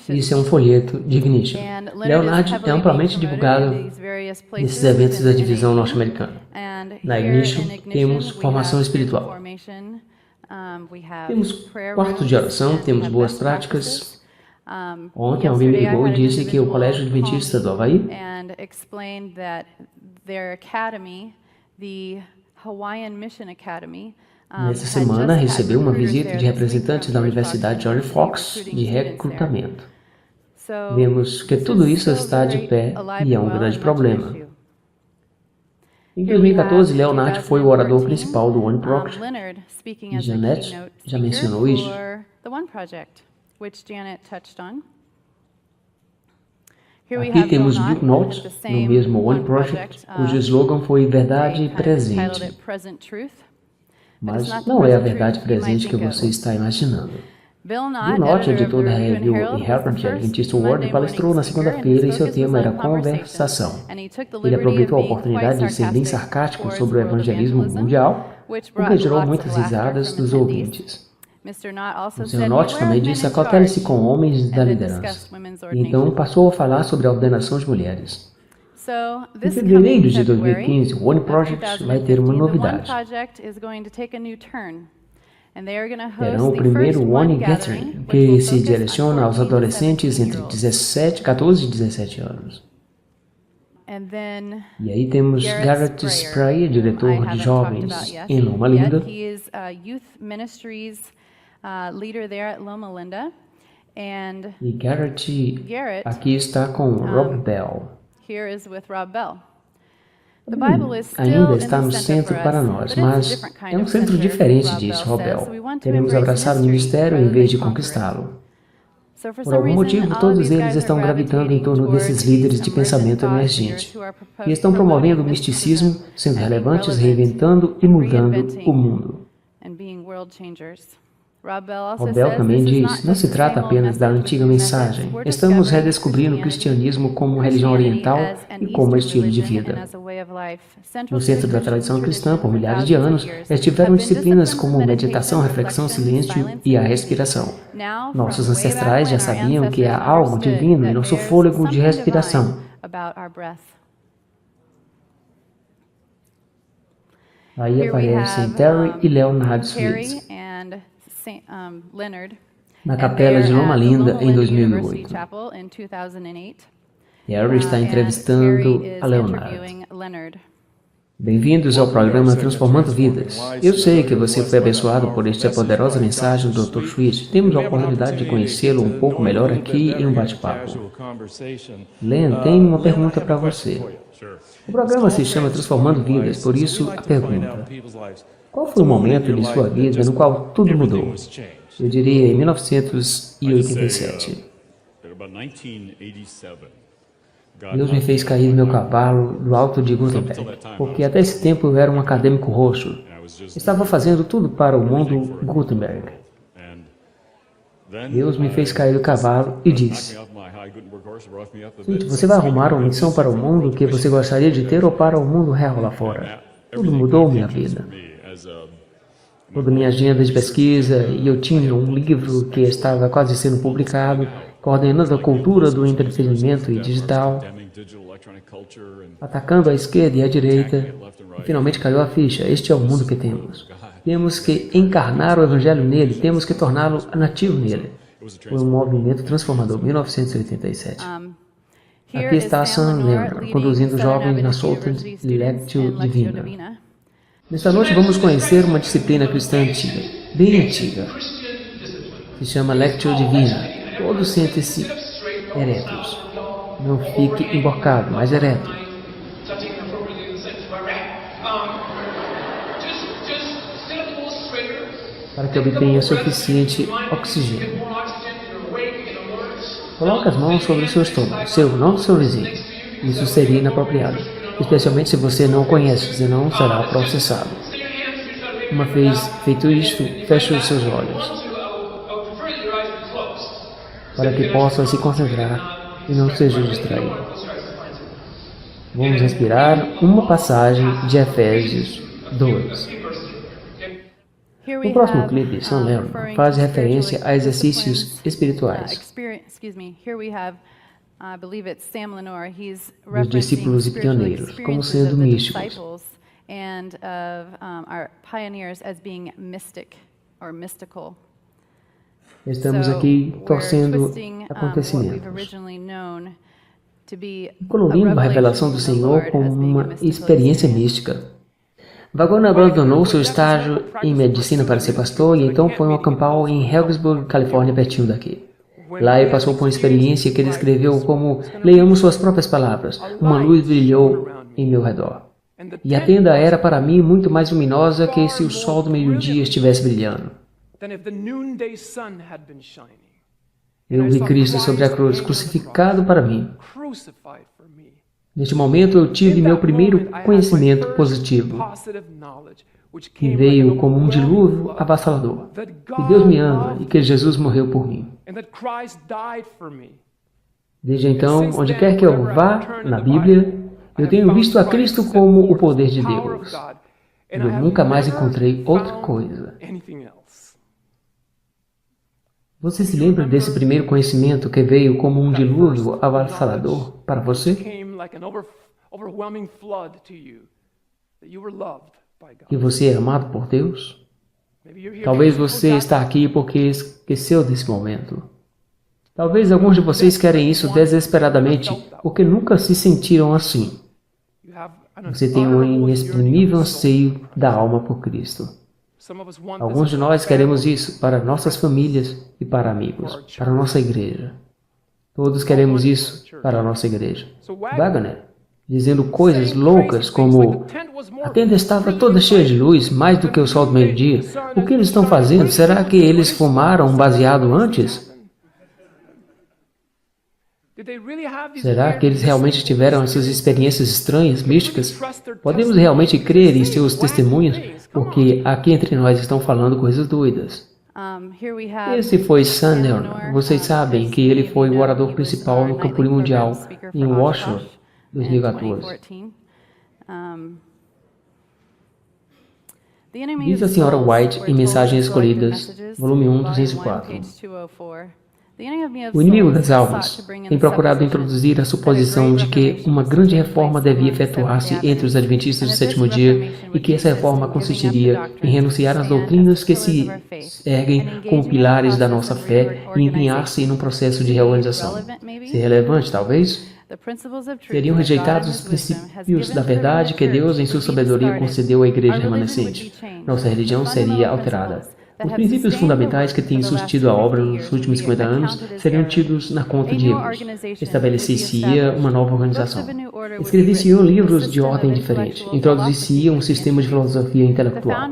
Isso é um folheto de Ignition. Leonard é amplamente divulgado nesses eventos da divisão norte-americana. Na Ignition, temos formação espiritual. Temos quartos de oração, temos boas práticas. Ontem alguém me ligou e disse que o Colégio Adventista do Havaí nessa semana recebeu uma visita de representantes da Universidade George Fox de recrutamento. Vemos que tudo isso está de pé e é um grande problema. Em 2014, Leonard foi o orador principal do One Project. E Janet já mencionou isso. Aqui temos Book Note, no mesmo One Project, cujo slogan foi Verdade Presente. Mas não é a verdade presente que você está imaginando. Bill Note, editor da review Harvard Adventist World, palestrou na segunda-feira e seu tema era conversação. Ele aproveitou a oportunidade de ser bem sarcástico sobre o evangelismo mundial, o que gerou muitas risadas dos ouvintes. O Sr. Note também disse: acautelem-se com homens da liderança. E então passou a falar sobre a ordenação de mulheres. Em fevereiro de 2015, o One Project vai ter uma novidade. Terão o primeiro One Gathering, que se direciona aos adolescentes entre 14 e 17 anos. E aí temos Garrett Spray, diretor de jovens em Loma Linda. E Garrett aqui está com Rob Bell. Ainda está no centro para nós, mas é um centro diferente, disse Rob Bell. Queremos abraçar o ministério em vez de conquistá-lo. Por algum motivo, todos eles estão gravitando em torno desses líderes de pensamento emergente e estão promovendo o misticismo, sendo relevantes, reinventando e mudando o mundo. Rob Bell também diz, não se trata apenas da antiga mensagem. Estamos redescobrindo o cristianismo como religião oriental e como estilo de vida. No centro da tradição cristã, por milhares de anos, estiveram disciplinas como meditação, reflexão, silêncio e a respiração. Nossos ancestrais já sabiam que há algo divino em nosso fôlego de respiração. Aí aparecem Terry e Leonard Sweet na capela de Loma Linda em 2008. Terry está entrevistando a Leonard. Bem-vindos ao programa Transformando Vidas. Eu sei que você foi abençoado por esta poderosa mensagem do Dr. Sweet. Temos a oportunidade de conhecê-lo um pouco melhor aqui em um bate-papo. Len, tenho uma pergunta para você. O programa se chama Transformando Vidas, por isso a pergunta: qual foi o momento de sua vida no qual tudo mudou? Eu diria em 1987. Deus me fez cair do meu cavalo do alto de Gutenberg, porque até esse tempo eu era um acadêmico roxo. Estava fazendo tudo para o mundo Gutenberg. Deus me fez cair do cavalo e disse: Gente, você vai arrumar uma missão para o mundo que você gostaria de ter ou para o mundo real lá fora? Tudo mudou minha vida. Toda minha agenda de pesquisa, e eu tinha um livro que estava quase sendo publicado, coordenando a cultura do entretenimento e digital, atacando a esquerda e a direita, e finalmente caiu a ficha. Este é o mundo que temos. Temos que encarnar o Evangelho nele, temos que torná-lo nativo nele. Foi um movimento transformador, 1987. Aqui está Sam Leonard, conduzindo jovens na Southern Lectio Divina. Nesta noite vamos conhecer uma disciplina cristã antiga, bem antiga. Se chama Lectio Divina. Todos sentem-se eretos. Não fique emborcado, mas ereto. Para que obtenha suficiente oxigênio. Coloque as mãos sobre o seu estômago, não do seu vizinho. Isso seria inapropriado, especialmente se você não o conhece, senão será processado. Uma vez feito isto, feche os seus olhos, para que possa se concentrar e não seja distraído. Vamos respirar uma passagem de Efésios 2. No próximo clipe, Sam Leonard faz referência a exercícios espirituais dos discípulos e pioneiros, como sendo místicos. Estamos aqui torcendo acontecimentos, colorindo a revelação do Senhor como uma experiência mística. Wagner abandonou seu estágio em medicina para ser pastor e então foi um acampar em Helensburgh, Califórnia, pertinho daqui. Lá ele passou por uma experiência que ele descreveu como, leiamos suas próprias palavras, uma luz brilhou em meu redor. E a tenda era para mim muito mais luminosa que se o sol do meio-dia estivesse brilhando. Eu vi Cristo sobre a cruz, crucificado para mim. Neste momento eu tive meu primeiro conhecimento positivo, que veio como um dilúvio avassalador, que Deus me ama e que Jesus morreu por mim. Desde então, onde quer que eu vá na Bíblia, eu tenho visto a Cristo como o poder de Deus. Eu nunca mais encontrei outra coisa. Você se lembra desse primeiro conhecimento que veio como um dilúvio avassalador para você? Que você é amado por Deus? Talvez você está aqui porque esqueceu desse momento. Talvez alguns de vocês querem isso desesperadamente porque nunca se sentiram assim. Você tem um inexprimível anseio da alma por Cristo. Alguns de nós queremos isso para nossas famílias e para amigos, para a nossa igreja. Todos queremos isso para a nossa igreja. Wagner, dizendo coisas loucas como a tenda estava toda cheia de luz, mais do que o sol do meio-dia. O que eles estão fazendo? Será que eles fumaram um baseado antes? Será que eles realmente tiveram essas experiências estranhas, místicas? Podemos realmente crer em seus testemunhos? Porque aqui entre nós estão falando coisas doidas. Esse foi Sam Leonard. Vocês sabem que ele foi o orador principal no Campo Mundial em Washington, 2014. Diz a Sra. White em Mensagens Escolhidas, volume 1, 204. O inimigo das almas tem procurado introduzir a suposição de que uma grande reforma devia efetuar-se entre os adventistas do sétimo dia e que essa reforma consistiria em renunciar às doutrinas que se erguem como pilares da nossa fé e empenhar-se num processo de reorganização. Ser relevante, talvez? Seriam rejeitados os princípios da verdade que Deus, em sua sabedoria, concedeu à igreja remanescente. Nossa religião seria alterada. Os princípios fundamentais que têm sustido a obra nos últimos 50 anos seriam tidos na conta de erros. Estabelecer-se-ia uma nova organização. Escrever-se-iam livros de ordem diferente. Introduzir-se-ia um sistema de filosofia intelectual.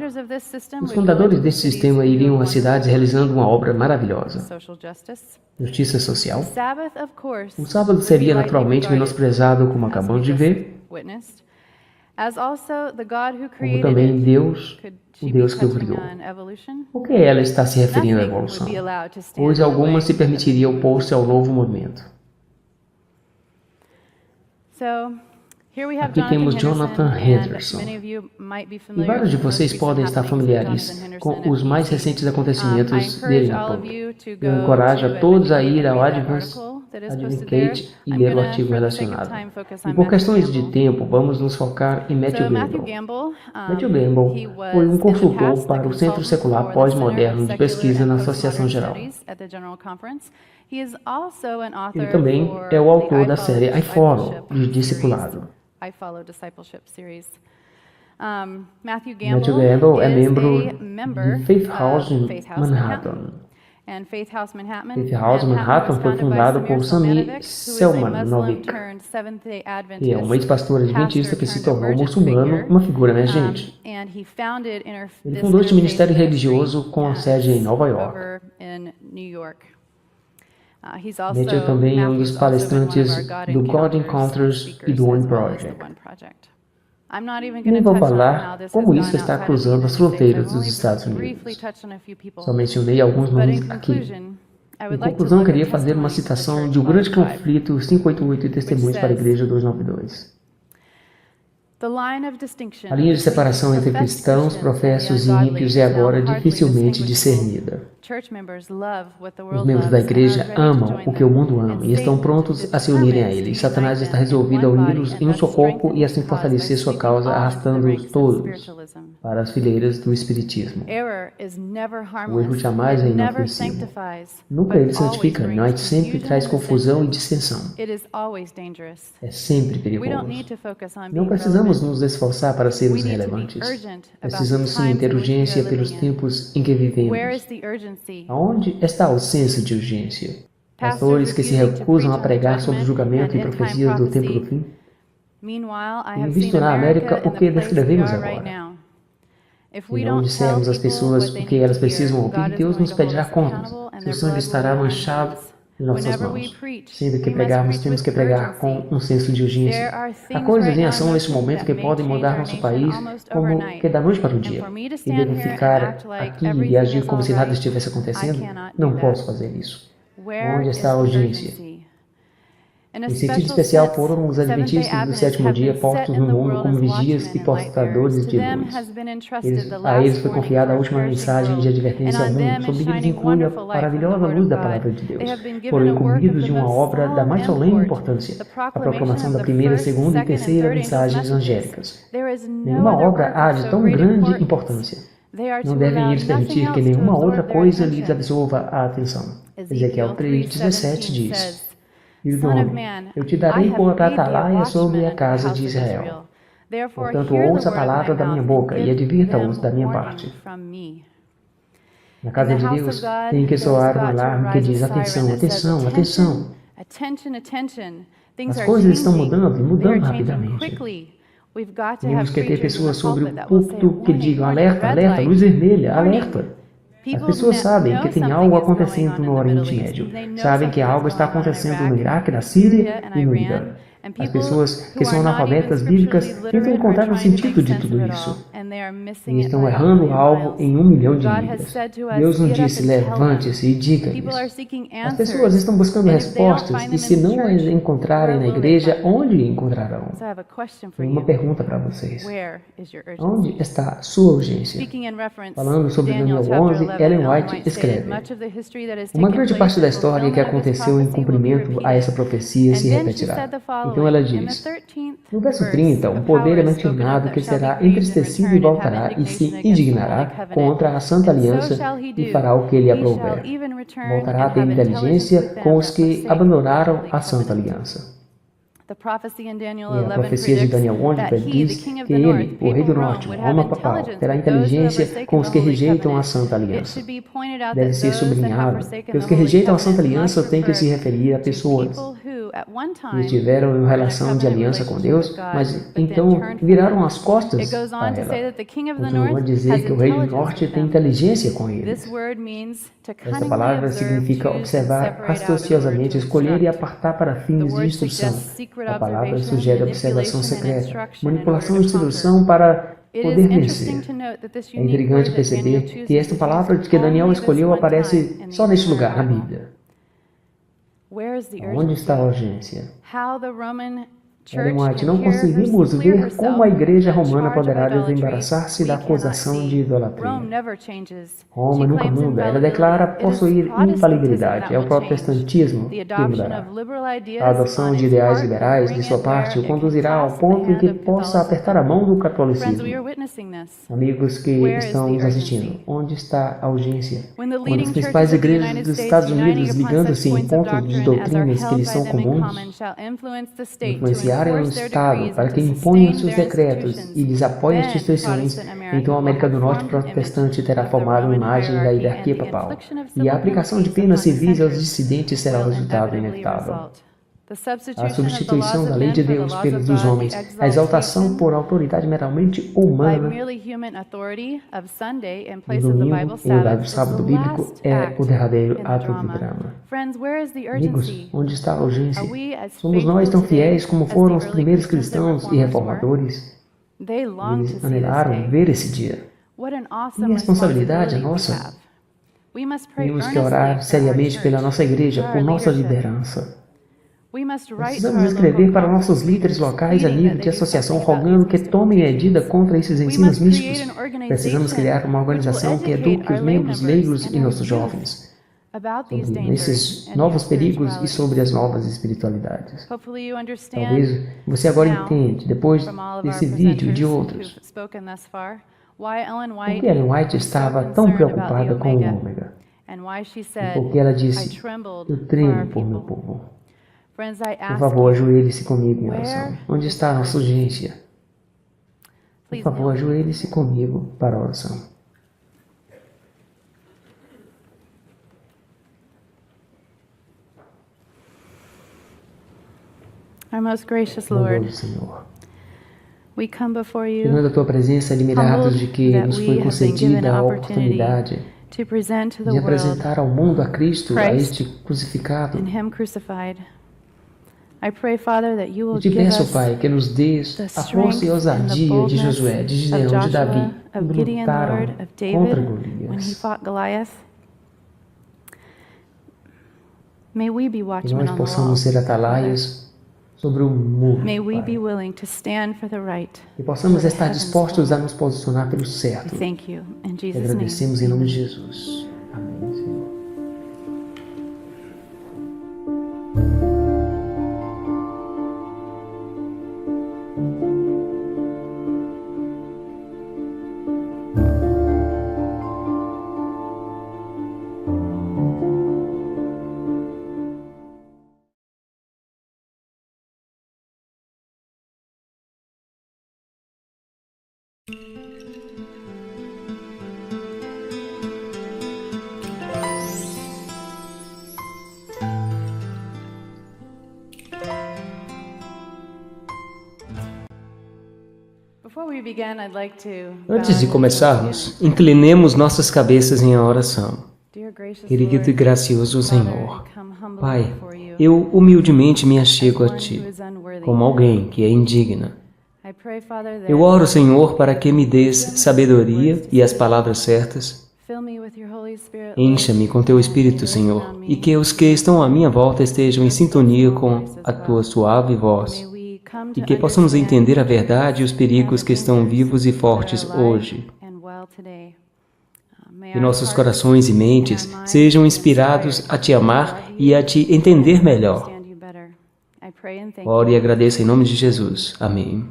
Os fundadores desse sistema iriam às cidades realizando uma obra maravilhosa. Justiça social. O sábado seria naturalmente menosprezado, como acabamos de ver, como também Deus, o Deus que o criou. Por que ela está se referindo à evolução? Pois alguma se permitiria opor-se ao novo movimento. Aqui temos Jonathan Henderson. E vários de vocês podem estar familiares com os mais recentes acontecimentos dele na PUB. Eu encorajo a todos a ir ao Advocate e ler o artigo relacionado. E por questões de tempo, vamos nos focar em Matthew Gamble. Matthew Gamble foi um consultor para o Centro Secular Pós-Moderno de Pesquisa na Associação Geral. Ele também é o autor da série I Follow, de Discipulado. Matthew Gamble é membro de Faith House em Manhattan. Faith House Manhattan foi fundado por Sami Selmanovic, que é uma ex-pastora adventista que se tornou muçulmano, uma figura emergente. Ele fundou este ministério religioso com a sede em Nova York. Matthew também é um dos palestrantes do God Encounters e do One Project. Nem vou falar como isso está cruzando as fronteiras dos Estados Unidos. Só mencionei alguns nomes aqui. Em conclusão, queria fazer uma citação de O Grande Conflito 588 e Testemunhos para a Igreja 292. A linha de separação entre cristãos, professos e ímpios é agora dificilmente discernida. Os membros da igreja amam o que o mundo ama e estão prontos a se unirem a ele. E Satanás está resolvido a uni-los em um só corpo e assim fortalecer sua causa, arrastando-os todos para as fileiras do espiritismo. O erro jamais é inofensivo. Nunca ele santifica, mas sempre traz confusão e dissensão. É sempre perigoso. Não precisamos nos esforçar para sermos relevantes. Precisamos sim ter urgência pelos tempos em que vivemos. Aonde está o senso de urgência? Pastores que se recusam a pregar sobre o julgamento e profecias do tempo do fim? Tenho visto na América o que descrevemos agora. Se não dissermos às pessoas o que elas precisam ouvir, Deus nos pedirá contas. Seu sangue estará manchado em nossas mãos. Sempre que pregarmos, temos que pregar com um senso de urgência. Há coisas em ação nesse momento que podem mudar nosso país como que da noite para o dia. E devo ficar aqui e agir como se nada estivesse acontecendo? Não posso fazer isso. Onde está a urgência? Em sentido especial, foram os adventistas do sétimo dia postos no mundo como vigias e portadores de luz. A eles foi confiada a última mensagem de advertência ao mundo, sobre eles inclui a maravilhosa luz da palavra de Deus. Foram incumbidos de uma obra da mais solene importância, a proclamação da primeira, segunda e terceira mensagens angélicas. Nenhuma obra há de tão grande importância. Não devem eles permitir que nenhuma outra coisa lhes absorva a atenção. Ezequiel 3:17 diz: Filho do homem, eu te darei por atalaia sobre a casa de Israel. Portanto, ouça a palavra da minha boca e advirta-os da minha parte. Na casa de Deus, tem que soar um alarme que diz: atenção, atenção, atenção. As coisas estão mudando e mudando rapidamente. Temos que ter pessoas sobre o púlpito que digam: alerta, alerta, luz vermelha, alerta. As pessoas sabem que tem algo acontecendo no Oriente Médio, sabem que algo está acontecendo no Iraque, na Síria e no Irã. As pessoas que são analfabetas bíblicas tentam encontrar o sentido de tudo isso e estão errando o alvo em 1 milhão de milhas. Deus nos disse: levante-se e diga-lhes. As pessoas estão buscando respostas e se não as encontrarem na igreja, onde encontrarão? Tenho uma pergunta para vocês. Onde está a sua urgência? Falando sobre Daniel 11, Ellen White escreve: uma grande parte da história que aconteceu em cumprimento a essa profecia se repetirá. Então ela diz, no verso 30, um poder é mencionado que será entristecido e voltará e se indignará contra a Santa Aliança e fará o que ele aprouver. Voltará a ter inteligência com os que abandonaram a Santa Aliança. E a profecia de Daniel 11 diz que ele, o rei do norte, Roma papal, terá inteligência com os que rejeitam a Santa Aliança. Deve ser sublinhado que os que rejeitam a Santa Aliança têm que se referir a pessoas que tiveram uma relação de aliança com Deus, mas então viraram as costas a ela. Continua a dizer que o rei do norte tem inteligência com eles. Essa palavra significa observar astuciosamente, escolher e apartar para fins de instrução. A palavra sugere observação secreta, manipulação e sedução para poder vencer. É intrigante perceber que esta palavra que Daniel escolheu aparece só neste lugar, na Bíblia. Onde está a urgência? Ellen White, não conseguimos ver como a Igreja Romana poderá desembaraçar-se da acusação de idolatria. Roma nunca muda, ela declara possuir infalibilidade. É o protestantismo que mudará. A adoção de ideais liberais de sua parte o conduzirá ao ponto em que possa apertar a mão do catolicismo. Amigos que estão nos assistindo, onde está a urgência? Quando as principais igrejas dos Estados Unidos, ligando-se em pontos de doutrinas que lhes são comuns, influenciarem o Estado para que imponham seus decretos e lhes apoiem as instituições, então a América do Norte protestante terá formado uma imagem da hierarquia papal, e a aplicação de penas civis aos dissidentes será o resultado inevitável. A substituição da lei de Deus pelos dos homens, a exaltação por autoridade meramente humana, no domingo, em lugar do sábado bíblico, é o derradeiro ato do drama. Amigos, onde está a urgência? Somos nós tão fiéis como foram os primeiros cristãos e reformadores? Eles anelaram ver esse dia. Que responsabilidade é nossa? Temos que orar seriamente pela nossa igreja, por nossa liderança. Precisamos escrever para nossos líderes locais a nível de associação, rogando que tomem medida contra esses ensinos místicos. Precisamos criar uma organização que eduque os membros leigos e nossos jovens sobre esses novos perigos e sobre as novas espiritualidades. Talvez você agora entende, depois desse vídeo e de outros, por que Ellen White estava tão preocupada com o ômega. E por que ela disse, eu tremo por meu povo. Por favor, ajoelhe-se comigo em oração. Onde está a nossa urgência? Por favor, ajoelhe-se comigo para a oração. Our most gracious Lord, Senhor, we come before you, diante da tua presença, admirados de que nos foi concedida a oportunidade to present to the de world apresentar ao mundo a Cristo, a este crucificado. and Him crucified. I pray, Father, that you will Eu te give peço, us Pai, que nos dês the a força e a strength and the ousadia de boldness Josué, de of Gideão, de Davi, Joshua, of quando Gideon, lutaram Lord, of contra David when he Golias. fought Goliath. May we be Que watchmen nós on the wall. possamos ser atalaias sobre o muro, May we be Pai. willing to stand for the right. E possamos estar dispostos a nos posicionar pelo certo. We thank you in Te Jesus' name. agradecemos em nome de Jesus. Amém, Senhor. Antes de começarmos, inclinemos nossas cabeças em oração. Querido e gracioso Senhor, Pai, eu humildemente me achego a Ti, como alguém que é indigna. Eu oro, Senhor, para que me des sabedoria e as palavras certas. Encha-me com Teu Espírito, Senhor, e que os que estão à minha volta estejam em sintonia com a Tua suave voz, e que possamos entender a verdade e os perigos que estão vivos e fortes hoje. Que nossos corações e mentes sejam inspirados a Te amar e a Te entender melhor. Oro e agradeço em nome de Jesus. Amém.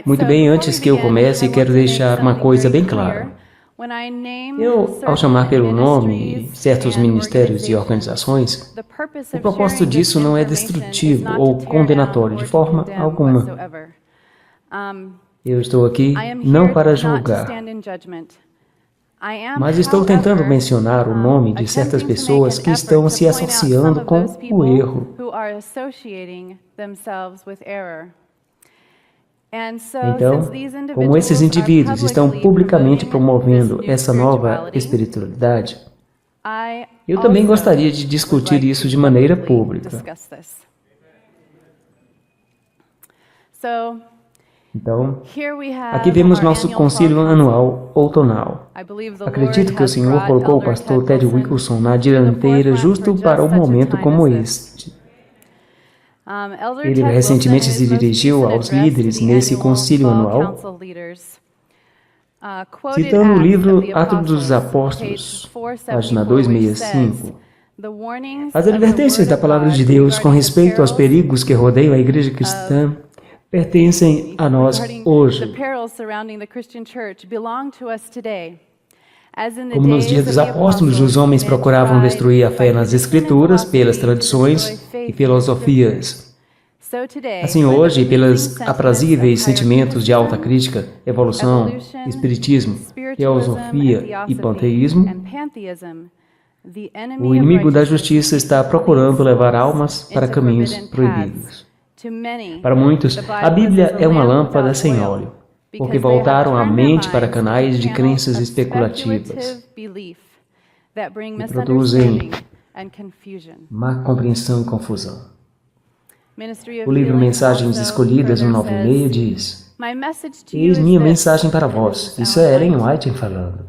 Muito bem, antes que eu comece, quero deixar uma coisa bem clara. Ao chamar pelo nome certos ministérios e organizações, o propósito disso não é destrutivo ou condenatório de forma alguma. Eu estou aqui não para julgar, mas estou tentando mencionar o nome de certas pessoas que estão se associando com o erro. Então, como esses indivíduos estão publicamente promovendo essa nova espiritualidade, eu também gostaria de discutir isso de maneira pública. Então, aqui vemos nosso concílio anual outonal. Acredito que o Senhor colocou o pastor Ted Wilson na dianteira justo para um momento como este. Ele recentemente se dirigiu aos líderes nesse concílio anual, citando o livro Atos dos Apóstolos, página 265. As advertências da Palavra de Deus com respeito aos perigos que rodeiam a igreja cristã pertencem a nós hoje. Como nos dias dos apóstolos, os homens procuravam destruir a fé nas Escrituras pelas tradições e filosofias. Assim hoje, pelos aprazíveis sentimentos de alta crítica, evolução, espiritismo, teosofia e panteísmo, o inimigo da justiça está procurando levar almas para caminhos proibidos. Para muitos, a Bíblia é uma lâmpada sem óleo, porque voltaram a mente para canais de crenças especulativas que produzem má compreensão e confusão. O livro Mensagens Escolhidas, 196, diz: Eis minha mensagem para vós. Isso é Ellen White falando.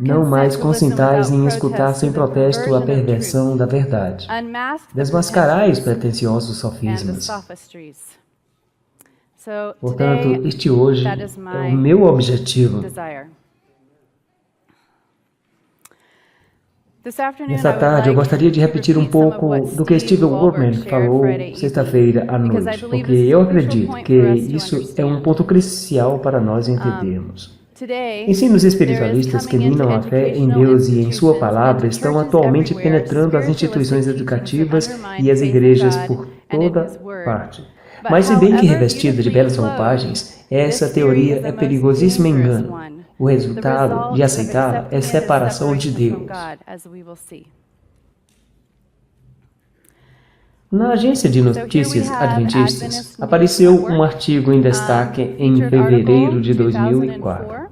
Não mais consintais em escutar sem protesto a perversão da verdade. Desmascarai os pretensiosos sofismas. Portanto, este hoje é o meu objetivo. Nessa tarde, eu gostaria de repetir um pouco do que Steve Workman falou sexta-feira à noite, porque eu acredito que isso é um ponto crucial para nós entendermos. Ensinos espiritualistas que minam a fé em Deus e em Sua Palavra estão atualmente penetrando as instituições educativas e as igrejas por toda parte. Mas, se bem que revestida de belas roupagens, essa teoria é perigosíssimo engano. O resultado de aceitá-la é separação de Deus. Na agência de notícias adventistas, apareceu um artigo em destaque em fevereiro de 2004.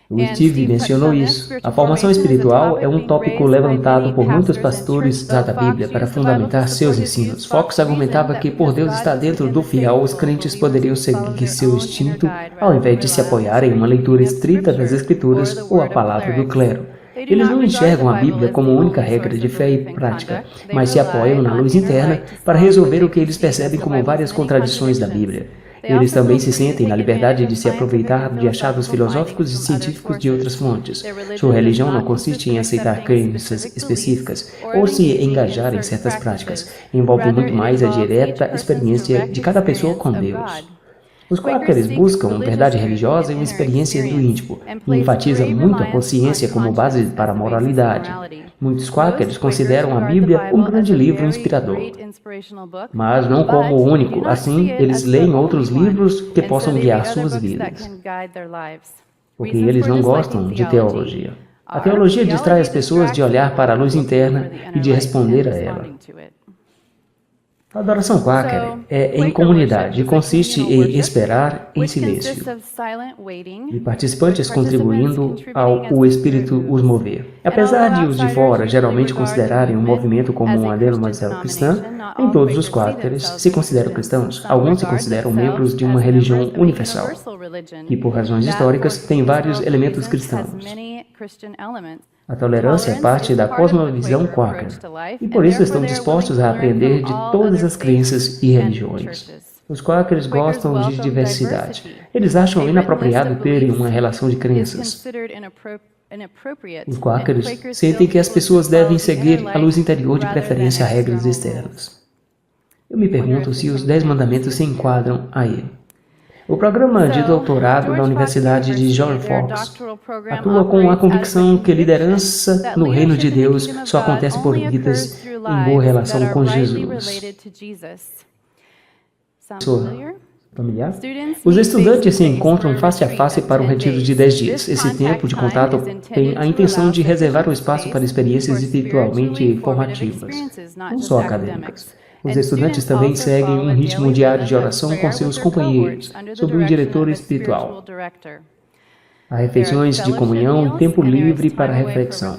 O Steve mencionou isso. A formação espiritual é um tópico levantado por muitos pastores da Bíblia para fundamentar seus ensinos. Fox argumentava que, por Deus estar dentro do fiel, os crentes poderiam seguir seu instinto ao invés de se apoiar em uma leitura estrita das Escrituras ou a palavra do clero. Eles não enxergam a Bíblia como única regra de fé e prática, mas se apoiam na luz interna para resolver o que eles percebem como várias contradições da Bíblia. Eles também se sentem na liberdade de se aproveitar de achados filosóficos e científicos de outras fontes. Sua religião não consiste em aceitar crenças específicas ou se engajar em certas práticas. Envolve muito mais a direta experiência de cada pessoa com Deus. Os Quakers buscam verdade religiosa e uma experiência do íntimo, e enfatizam muito a consciência como base para a moralidade. Muitos Quakers consideram a Bíblia um grande livro inspirador, mas não como o único. Assim, eles leem outros livros que possam guiar suas vidas, porque eles não gostam de teologia. A teologia distrai as pessoas de olhar para a luz interna e de responder a ela. A adoração Quaker é em comunidade e consiste em esperar em silêncio e participantes contribuindo ao Espírito os mover. Apesar de os de fora geralmente considerarem o movimento como uma denominação cristã, nem todos os Quakers se consideram cristãos. Alguns se consideram membros de uma religião universal, que por razões históricas tem vários elementos cristãos. A tolerância é parte da cosmovisão Quaker, e por isso estão dispostos a aprender de todas as crenças e religiões. Os Quakers gostam de diversidade. Eles acham inapropriado terem uma relação de crenças. Os Quakers sentem que as pessoas devem seguir a luz interior de preferência a regras externas. Eu me pergunto se os 10 mandamentos se enquadram aí. O programa de doutorado da Universidade de George Fox atua com a convicção que liderança no reino de Deus só acontece por vidas em boa relação com Jesus. Familiar? Os estudantes se encontram face a face para um retiro de 10 dias. Esse tempo de contato tem a intenção de reservar um espaço para experiências espiritualmente formativas, não só acadêmicas. Os estudantes também seguem um ritmo diário de oração com seus companheiros, sob um diretor espiritual. Há refeições de comunhão e tempo livre para reflexão.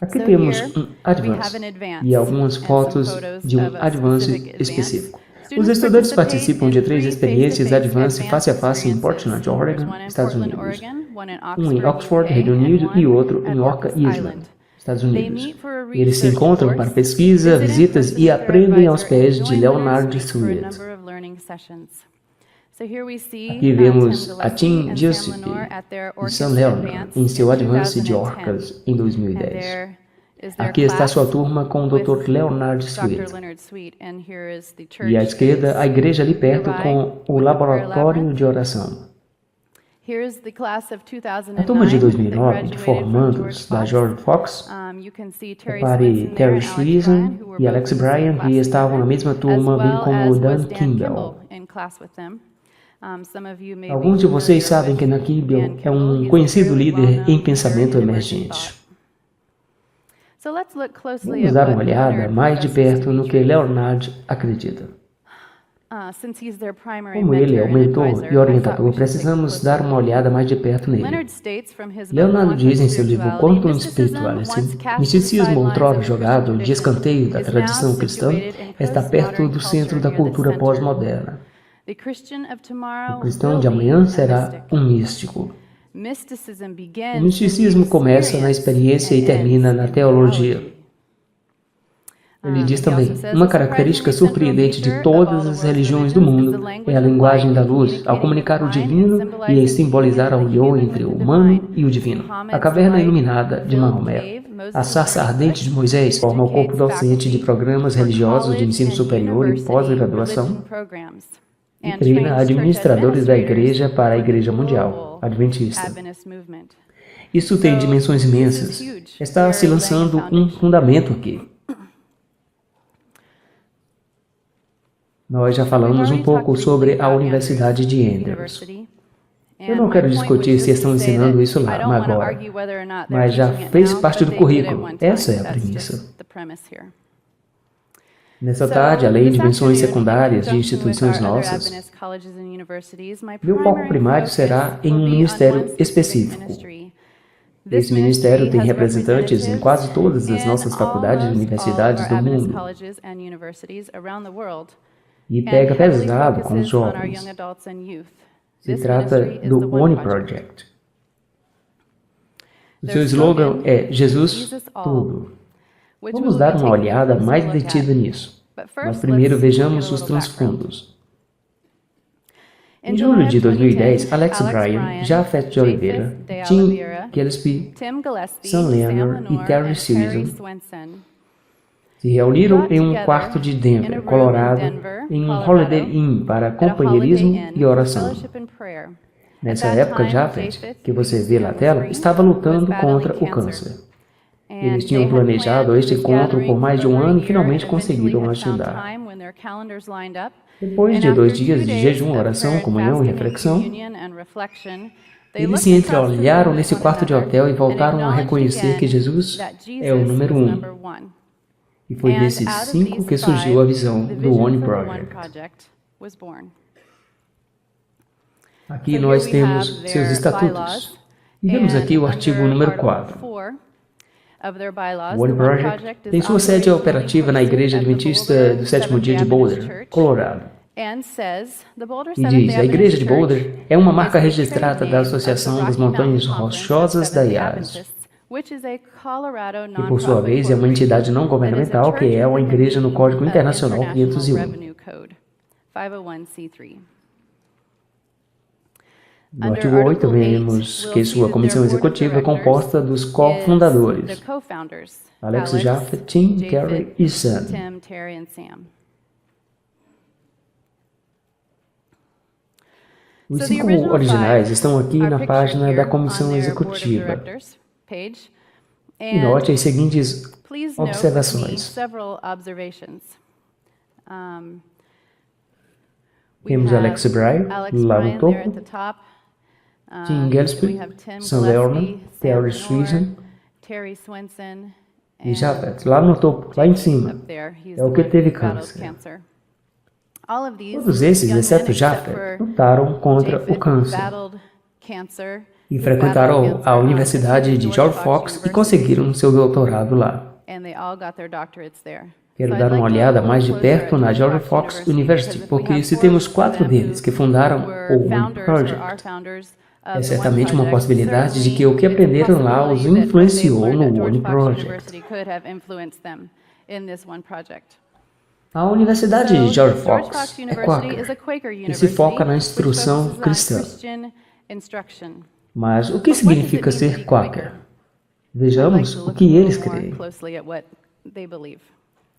Aqui temos um Advance e algumas fotos de um Advance específico. Os estudantes participam de 3 experiências Advance face a face em Portland, Oregon, Estados Unidos. Um em Oxford, Reino Unido, e outro em Orca Island, Estados Unidos. Eles se encontram para pesquisa, visitas e aprendem aos pés de Leonard Sweet. Aqui vemos a Team Giuseppe de St. Leonard em seu Advance de Orcas em 2010. Aqui está sua turma com o Dr. Leonard Sweet. E à esquerda, a igreja ali perto com o laboratório de oração. A turma de 2009, de formandos da George Fox, repare Terry Schreesen e Alex Bryan, que estavam na mesma turma, bem como o Dan Kimball. Alguns de vocês sabem que Dan Kimball é um conhecido líder em pensamento emergente. Vamos dar uma olhada mais de perto no que Leonard acredita. Como ele é o mentor e orientador, precisamos dar uma olhada mais de perto nele. Leonard diz em seu livro Quantum Spirituality, misticismo outrora jogado de escanteio da tradição cristã está perto do centro da cultura pós-moderna. O cristão de amanhã será um místico. O misticismo começa na experiência e termina na teologia. Ele diz também, uma característica surpreendente de todas as religiões do mundo é a linguagem da luz, ao comunicar o divino e em simbolizar a união entre o humano e o divino. A caverna iluminada de Maomé, a sarça ardente de Moisés forma o corpo docente de programas religiosos de ensino superior e pós-graduação e treina administradores da igreja para a Igreja Mundial Adventista. Isso tem dimensões imensas. Está se lançando um fundamento aqui. Nós já falamos um pouco sobre a Universidade de Andrews. Eu não quero discutir se estão ensinando isso lá agora, mas já fez parte do currículo. Essa é a premissa. Nessa tarde, além de dimensões secundárias de instituições nossas, meu foco primário será em um ministério específico. Esse ministério tem representantes em quase todas as nossas faculdades e universidades do mundo. E pega pesado com os jovens. Se trata do One Project. O seu slogan é Jesus Tudo. Vamos dar uma olhada mais detida nisso. Mas primeiro vejamos os transfundos. Em julho de 2010, Alex Bryan, Jafet de Oliveira, Tim Gillespie, St. Leonard e Terry Schreesen se reuniram em um quarto de Denver, Colorado, em um Holiday Inn para companheirismo e oração. Nessa época, Jafet, que você vê na tela, estava lutando contra o câncer. Eles tinham planejado este encontro por mais de um ano e finalmente conseguiram agendar. Depois de 2 dias de jejum, oração, comunhão e reflexão, eles se entreolharam nesse quarto de hotel e voltaram a reconhecer que Jesus é o número 1. E foi desses 5 que surgiu a visão do One Project. Aqui nós temos seus estatutos. E vemos aqui o artigo número 4. O One Project tem sua sede operativa na Igreja Adventista do Sétimo Dia de Boulder, Colorado. E diz, a Igreja de Boulder é uma marca registrada da Associação das Montanhas Rochosas da IAS, que por sua vez é uma entidade não governamental que é uma igreja no Código Internacional 501. No artigo 8, vemos que sua comissão executiva é composta dos cofundadores, Alex Jaffe, Tim, Terry e Sam. Os 5 originais estão aqui na página da comissão executiva. E note as seguintes observações. Temos Alex Bray, lá no topo, Tim Gillespie, Sam Lehrman, Terry Swenson e Japhet, lá no topo, lá em cima, é o que teve câncer. Todos esses, exceto Japhet, lutaram contra o câncer e frequentaram a Universidade de George Fox e conseguiram seu doutorado lá. Quero dar uma olhada mais de perto na George Fox University, porque se temos 4 deles que fundaram o One Project, é certamente uma possibilidade de que o que aprenderam lá os influenciou no One Project. A Universidade de George Fox é Quaker e se foca na instrução cristã. Mas o que significa ser Quaker? Vejamos o que eles creem.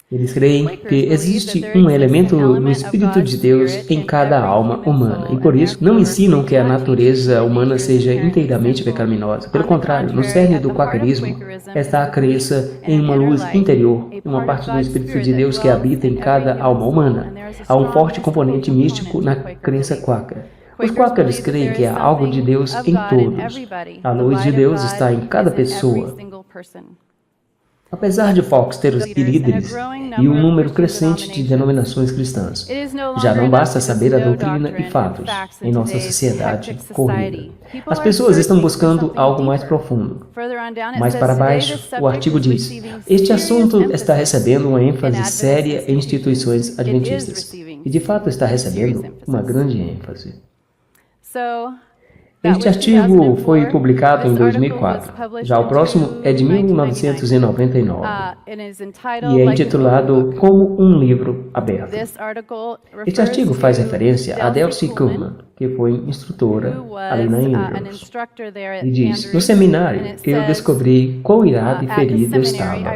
Eles creem que existe um elemento no Espírito de Deus em cada alma humana, e por isso não ensinam que a natureza humana seja inteiramente pecaminosa. Pelo contrário, no cerne do quakerismo está a crença em uma luz interior, uma parte do Espírito de Deus que habita em cada alma humana. Há um forte componente místico na crença quaker. Os quakers creem que há algo de Deus em todos. A luz de Deus está em cada pessoa. Apesar de Fox ter os líderes e um número crescente de denominações cristãs, já não basta saber a doutrina e fatos em nossa sociedade corrida. As pessoas estão buscando algo mais profundo. Mais para baixo, o artigo diz: este assunto está recebendo uma ênfase séria em instituições adventistas. E de fato está recebendo uma grande ênfase. Este artigo foi publicado em 2004. Já o próximo é de 1999 e é intitulado Como um Livro Aberto. Este artigo faz referência a Delcy Kuhlman, que foi instrutora ali na Andrews, e diz: no seminário eu descobri quão irado e ferido eu estava.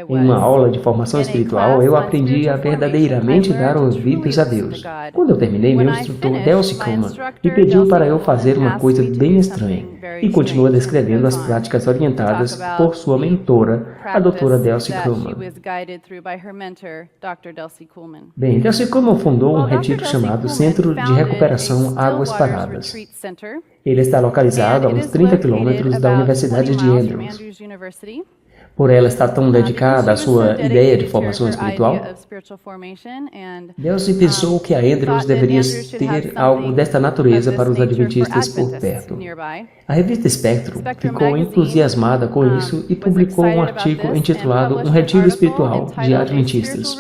Em uma aula de formação espiritual eu aprendi a verdadeiramente dar ouvidos a Deus. Quando eu terminei, meu instrutor Delcy Kuhlman me pediu para eu fazer uma coisa bem estranha e continua descrevendo as práticas orientadas por sua mentora, a doutora Delcy Kuhlman. Bem, Delcy Kuhlman fundou um retiro chamado Centro de Recuperação Águas Paradas. Ele está localizado a uns 30 quilômetros da Universidade de Andrews. Por ela estar tão dedicada à sua ideia de formação espiritual, Delcy pensou que a Andrews deveria ter algo desta natureza para os adventistas por perto. A revista Spectrum ficou entusiasmada com isso e publicou um artigo intitulado Um Retiro Espiritual de Adventistas,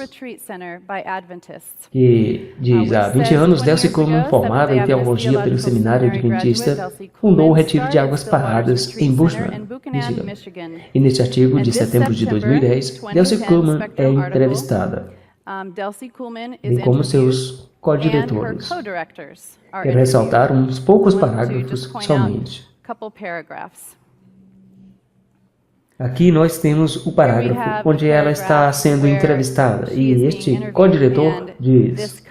que diz: há 20 anos, Delcy Kuhlman, formada em teologia pelo Seminário Adventista, fundou o Retiro de Águas Paradas em Bushman, Michigan. E neste artigo de setembro de 2010, Delcy Kuhlman é entrevistada, bem como seus co-diretores. Quero ressaltar uns poucos parágrafos somente. Aqui nós temos o parágrafo onde ela está sendo entrevistada e este co-diretor diz: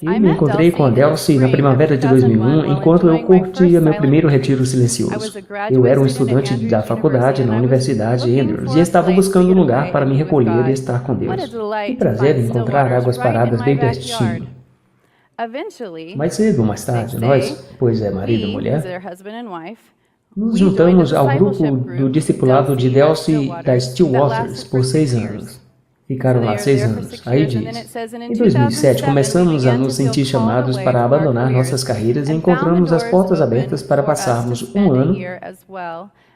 eu me encontrei com a Delcy na primavera de 2001 enquanto eu curtia meu primeiro retiro silencioso. Eu era um estudante da faculdade na Universidade Andrews e estava buscando um lugar para me recolher e estar com Deus. Que prazer encontrar águas paradas bem pertinho. Mais cedo ou mais tarde, nós, pois é marido e mulher, Nos juntamos ao grupo do discipulado de Delcy da Stillwaters por 6 anos. Ficaram lá 6 anos. Aí diz, em 2007 começamos a nos sentir chamados para abandonar nossas carreiras e encontramos as portas abertas para passarmos um ano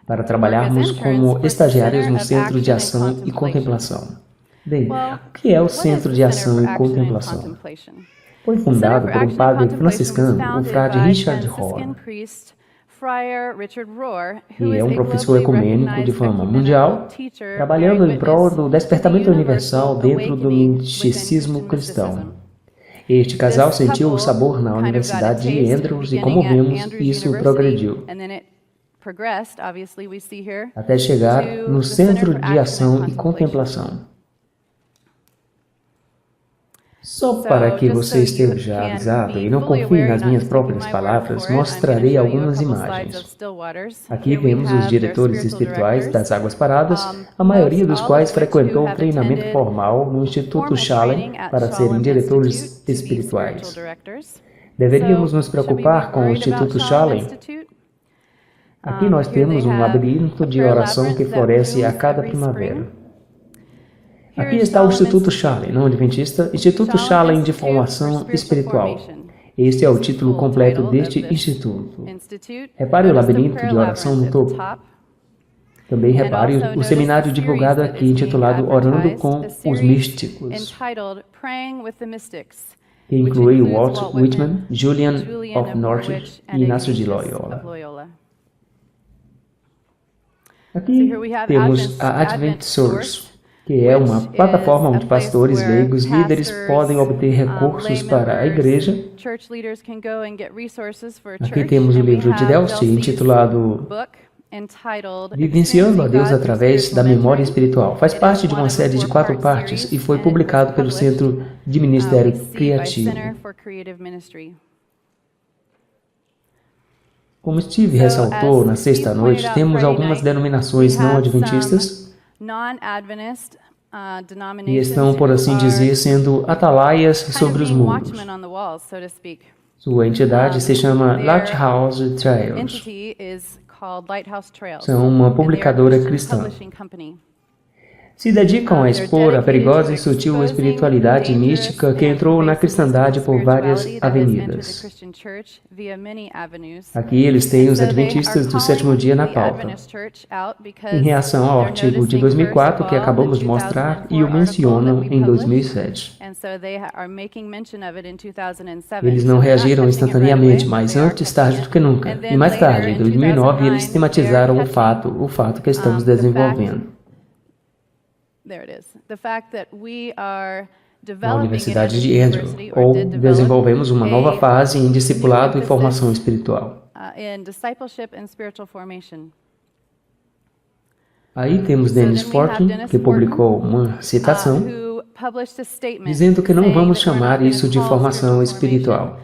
para trabalharmos como estagiários no Centro de Ação e Contemplação. Bem, o que é o Centro de Ação e Contemplação? Foi fundado por um padre franciscano, o frade Richard Rohr, que é um professor ecumênico de fama mundial, trabalhando em prol do despertamento universal dentro do misticismo cristão. Este casal sentiu o sabor na Universidade de Andrews e, como vemos, isso progrediu, até chegar no Centro de Ação e Contemplação. Só para que você esteja avisado e não confie nas minhas próprias palavras, mostrarei algumas imagens. Aqui vemos os diretores espirituais das Águas Paradas, a maioria dos quais frequentou um treinamento formal no Instituto Shalem para serem diretores espirituais. Deveríamos nos preocupar com o Instituto Shalem. Aqui nós temos um labirinto de oração que floresce a cada primavera. Aqui está o Instituto Shalem, não adventista, Instituto Shalem de Formação Espiritual. Este é o título completo deste instituto. Repare o labirinto de oração no topo. Também repare o seminário divulgado aqui, intitulado Orando com os Místicos, que inclui Walt Whitman, Julian of Norwich e Inácio de Loyola. Aqui temos a Advent Source, que é uma plataforma onde pastores, leigos, líderes podem obter recursos para a igreja. Aqui temos o livro de Delcy, intitulado Vivenciando a Deus através da Memória Espiritual. Faz parte de uma série de 4 partes e foi publicado pelo Centro de Ministério Criativo. Como Steve ressaltou na sexta noite, temos algumas denominações não adventistas e estão, por assim dizer, sendo atalaias sobre os muros. Sua entidade se chama Lighthouse Trails. São uma publicadora cristã. Se dedicam a expor a perigosa e sutil espiritualidade mística que entrou na cristandade por várias avenidas. Aqui eles têm os adventistas do sétimo dia na pauta, em reação ao artigo de 2004 que acabamos de mostrar e o mencionam em 2007. Eles não reagiram instantaneamente, mas antes tarde do que nunca. E mais tarde, em 2009, eles tematizaram o fato que estamos desenvolvendo. Na Universidade de Andrews, ou desenvolvemos uma nova fase em discipulado e formação espiritual. Aí temos Dennis Fortune, que publicou uma citação, dizendo que não vamos chamar isso de formação espiritual,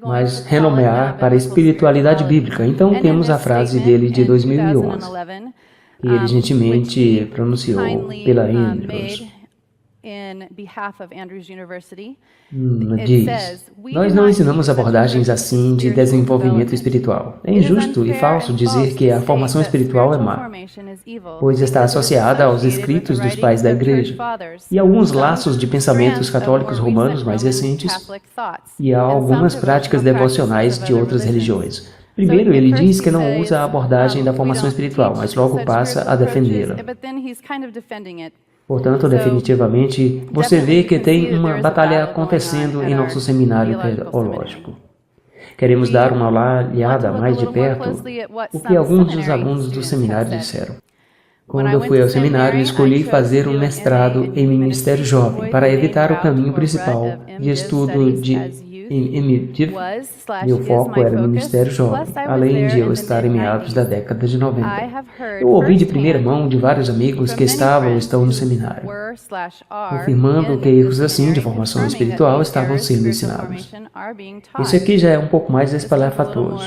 mas renomear para espiritualidade bíblica. Então temos a frase dele de 2011. Que ele gentilmente pronunciou pela Andrews. Diz, nós não ensinamos abordagens assim de desenvolvimento espiritual. É injusto e falso dizer que a formação espiritual é má, pois está associada aos escritos dos pais da igreja e alguns laços de pensamentos católicos romanos mais recentes e a algumas práticas devocionais de outras religiões. Primeiro, ele diz que não usa a abordagem da formação espiritual, mas logo passa a defendê-la. Portanto, definitivamente, você vê que tem uma batalha acontecendo em nosso seminário teológico. Queremos dar uma olhada mais de perto o que alguns dos alunos do seminário disseram. Quando eu fui ao seminário, escolhi fazer um mestrado em Ministério Jovem para evitar o caminho principal de estudo de MDiv. Meu foco era o Ministério Jovem, além de eu estar em meados da década de 90. Eu ouvi de primeira mão de vários amigos que estavam ou estão no seminário, afirmando que erros assim de formação espiritual estavam sendo ensinados. Isso aqui já é um pouco mais espalhafatoso.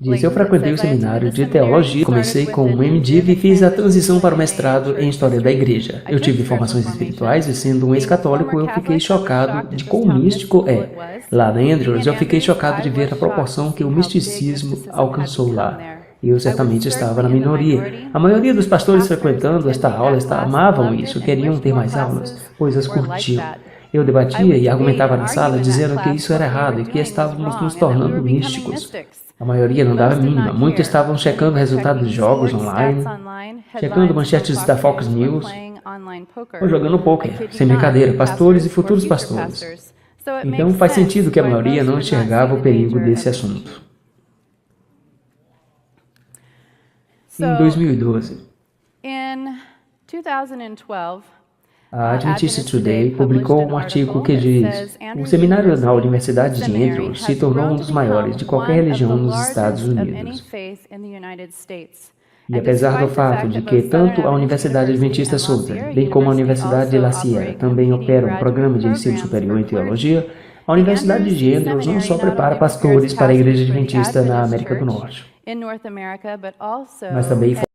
Disse, eu frequentei o seminário de teologia, comecei com um MDiv e fiz a transição para o mestrado em História da Igreja. Eu tive formações espirituais e, sendo um ex-católico, eu fiquei chocado de quão místico é. Lá na Andrews, eu fiquei chocado de ver a proporção que o misticismo alcançou lá. Eu certamente estava na minoria. A maioria dos pastores frequentando esta aula amavam isso, queriam ter mais aulas, pois as curtiam. Eu debatia e argumentava na sala, dizendo que isso era errado e que estávamos nos tornando místicos. A maioria não dava a mínima. Muitos estavam checando resultados de jogos online, checando manchetes da Fox News, ou jogando poker, sem brincadeira, pastores e futuros pastores. Então faz sentido que a maioria não enxergava o perigo desse assunto. Em 2012, a Adventist Today publicou um artigo que diz: o seminário na Universidade de Andrews se tornou um dos maiores de qualquer religião nos Estados Unidos. E apesar do fato de que tanto a Universidade Adventista Southern, bem como a Universidade de La Sierra também operam um programa de ensino superior em teologia, a Universidade de Andrews não só prepara pastores para a Igreja Adventista na América do Norte, mas também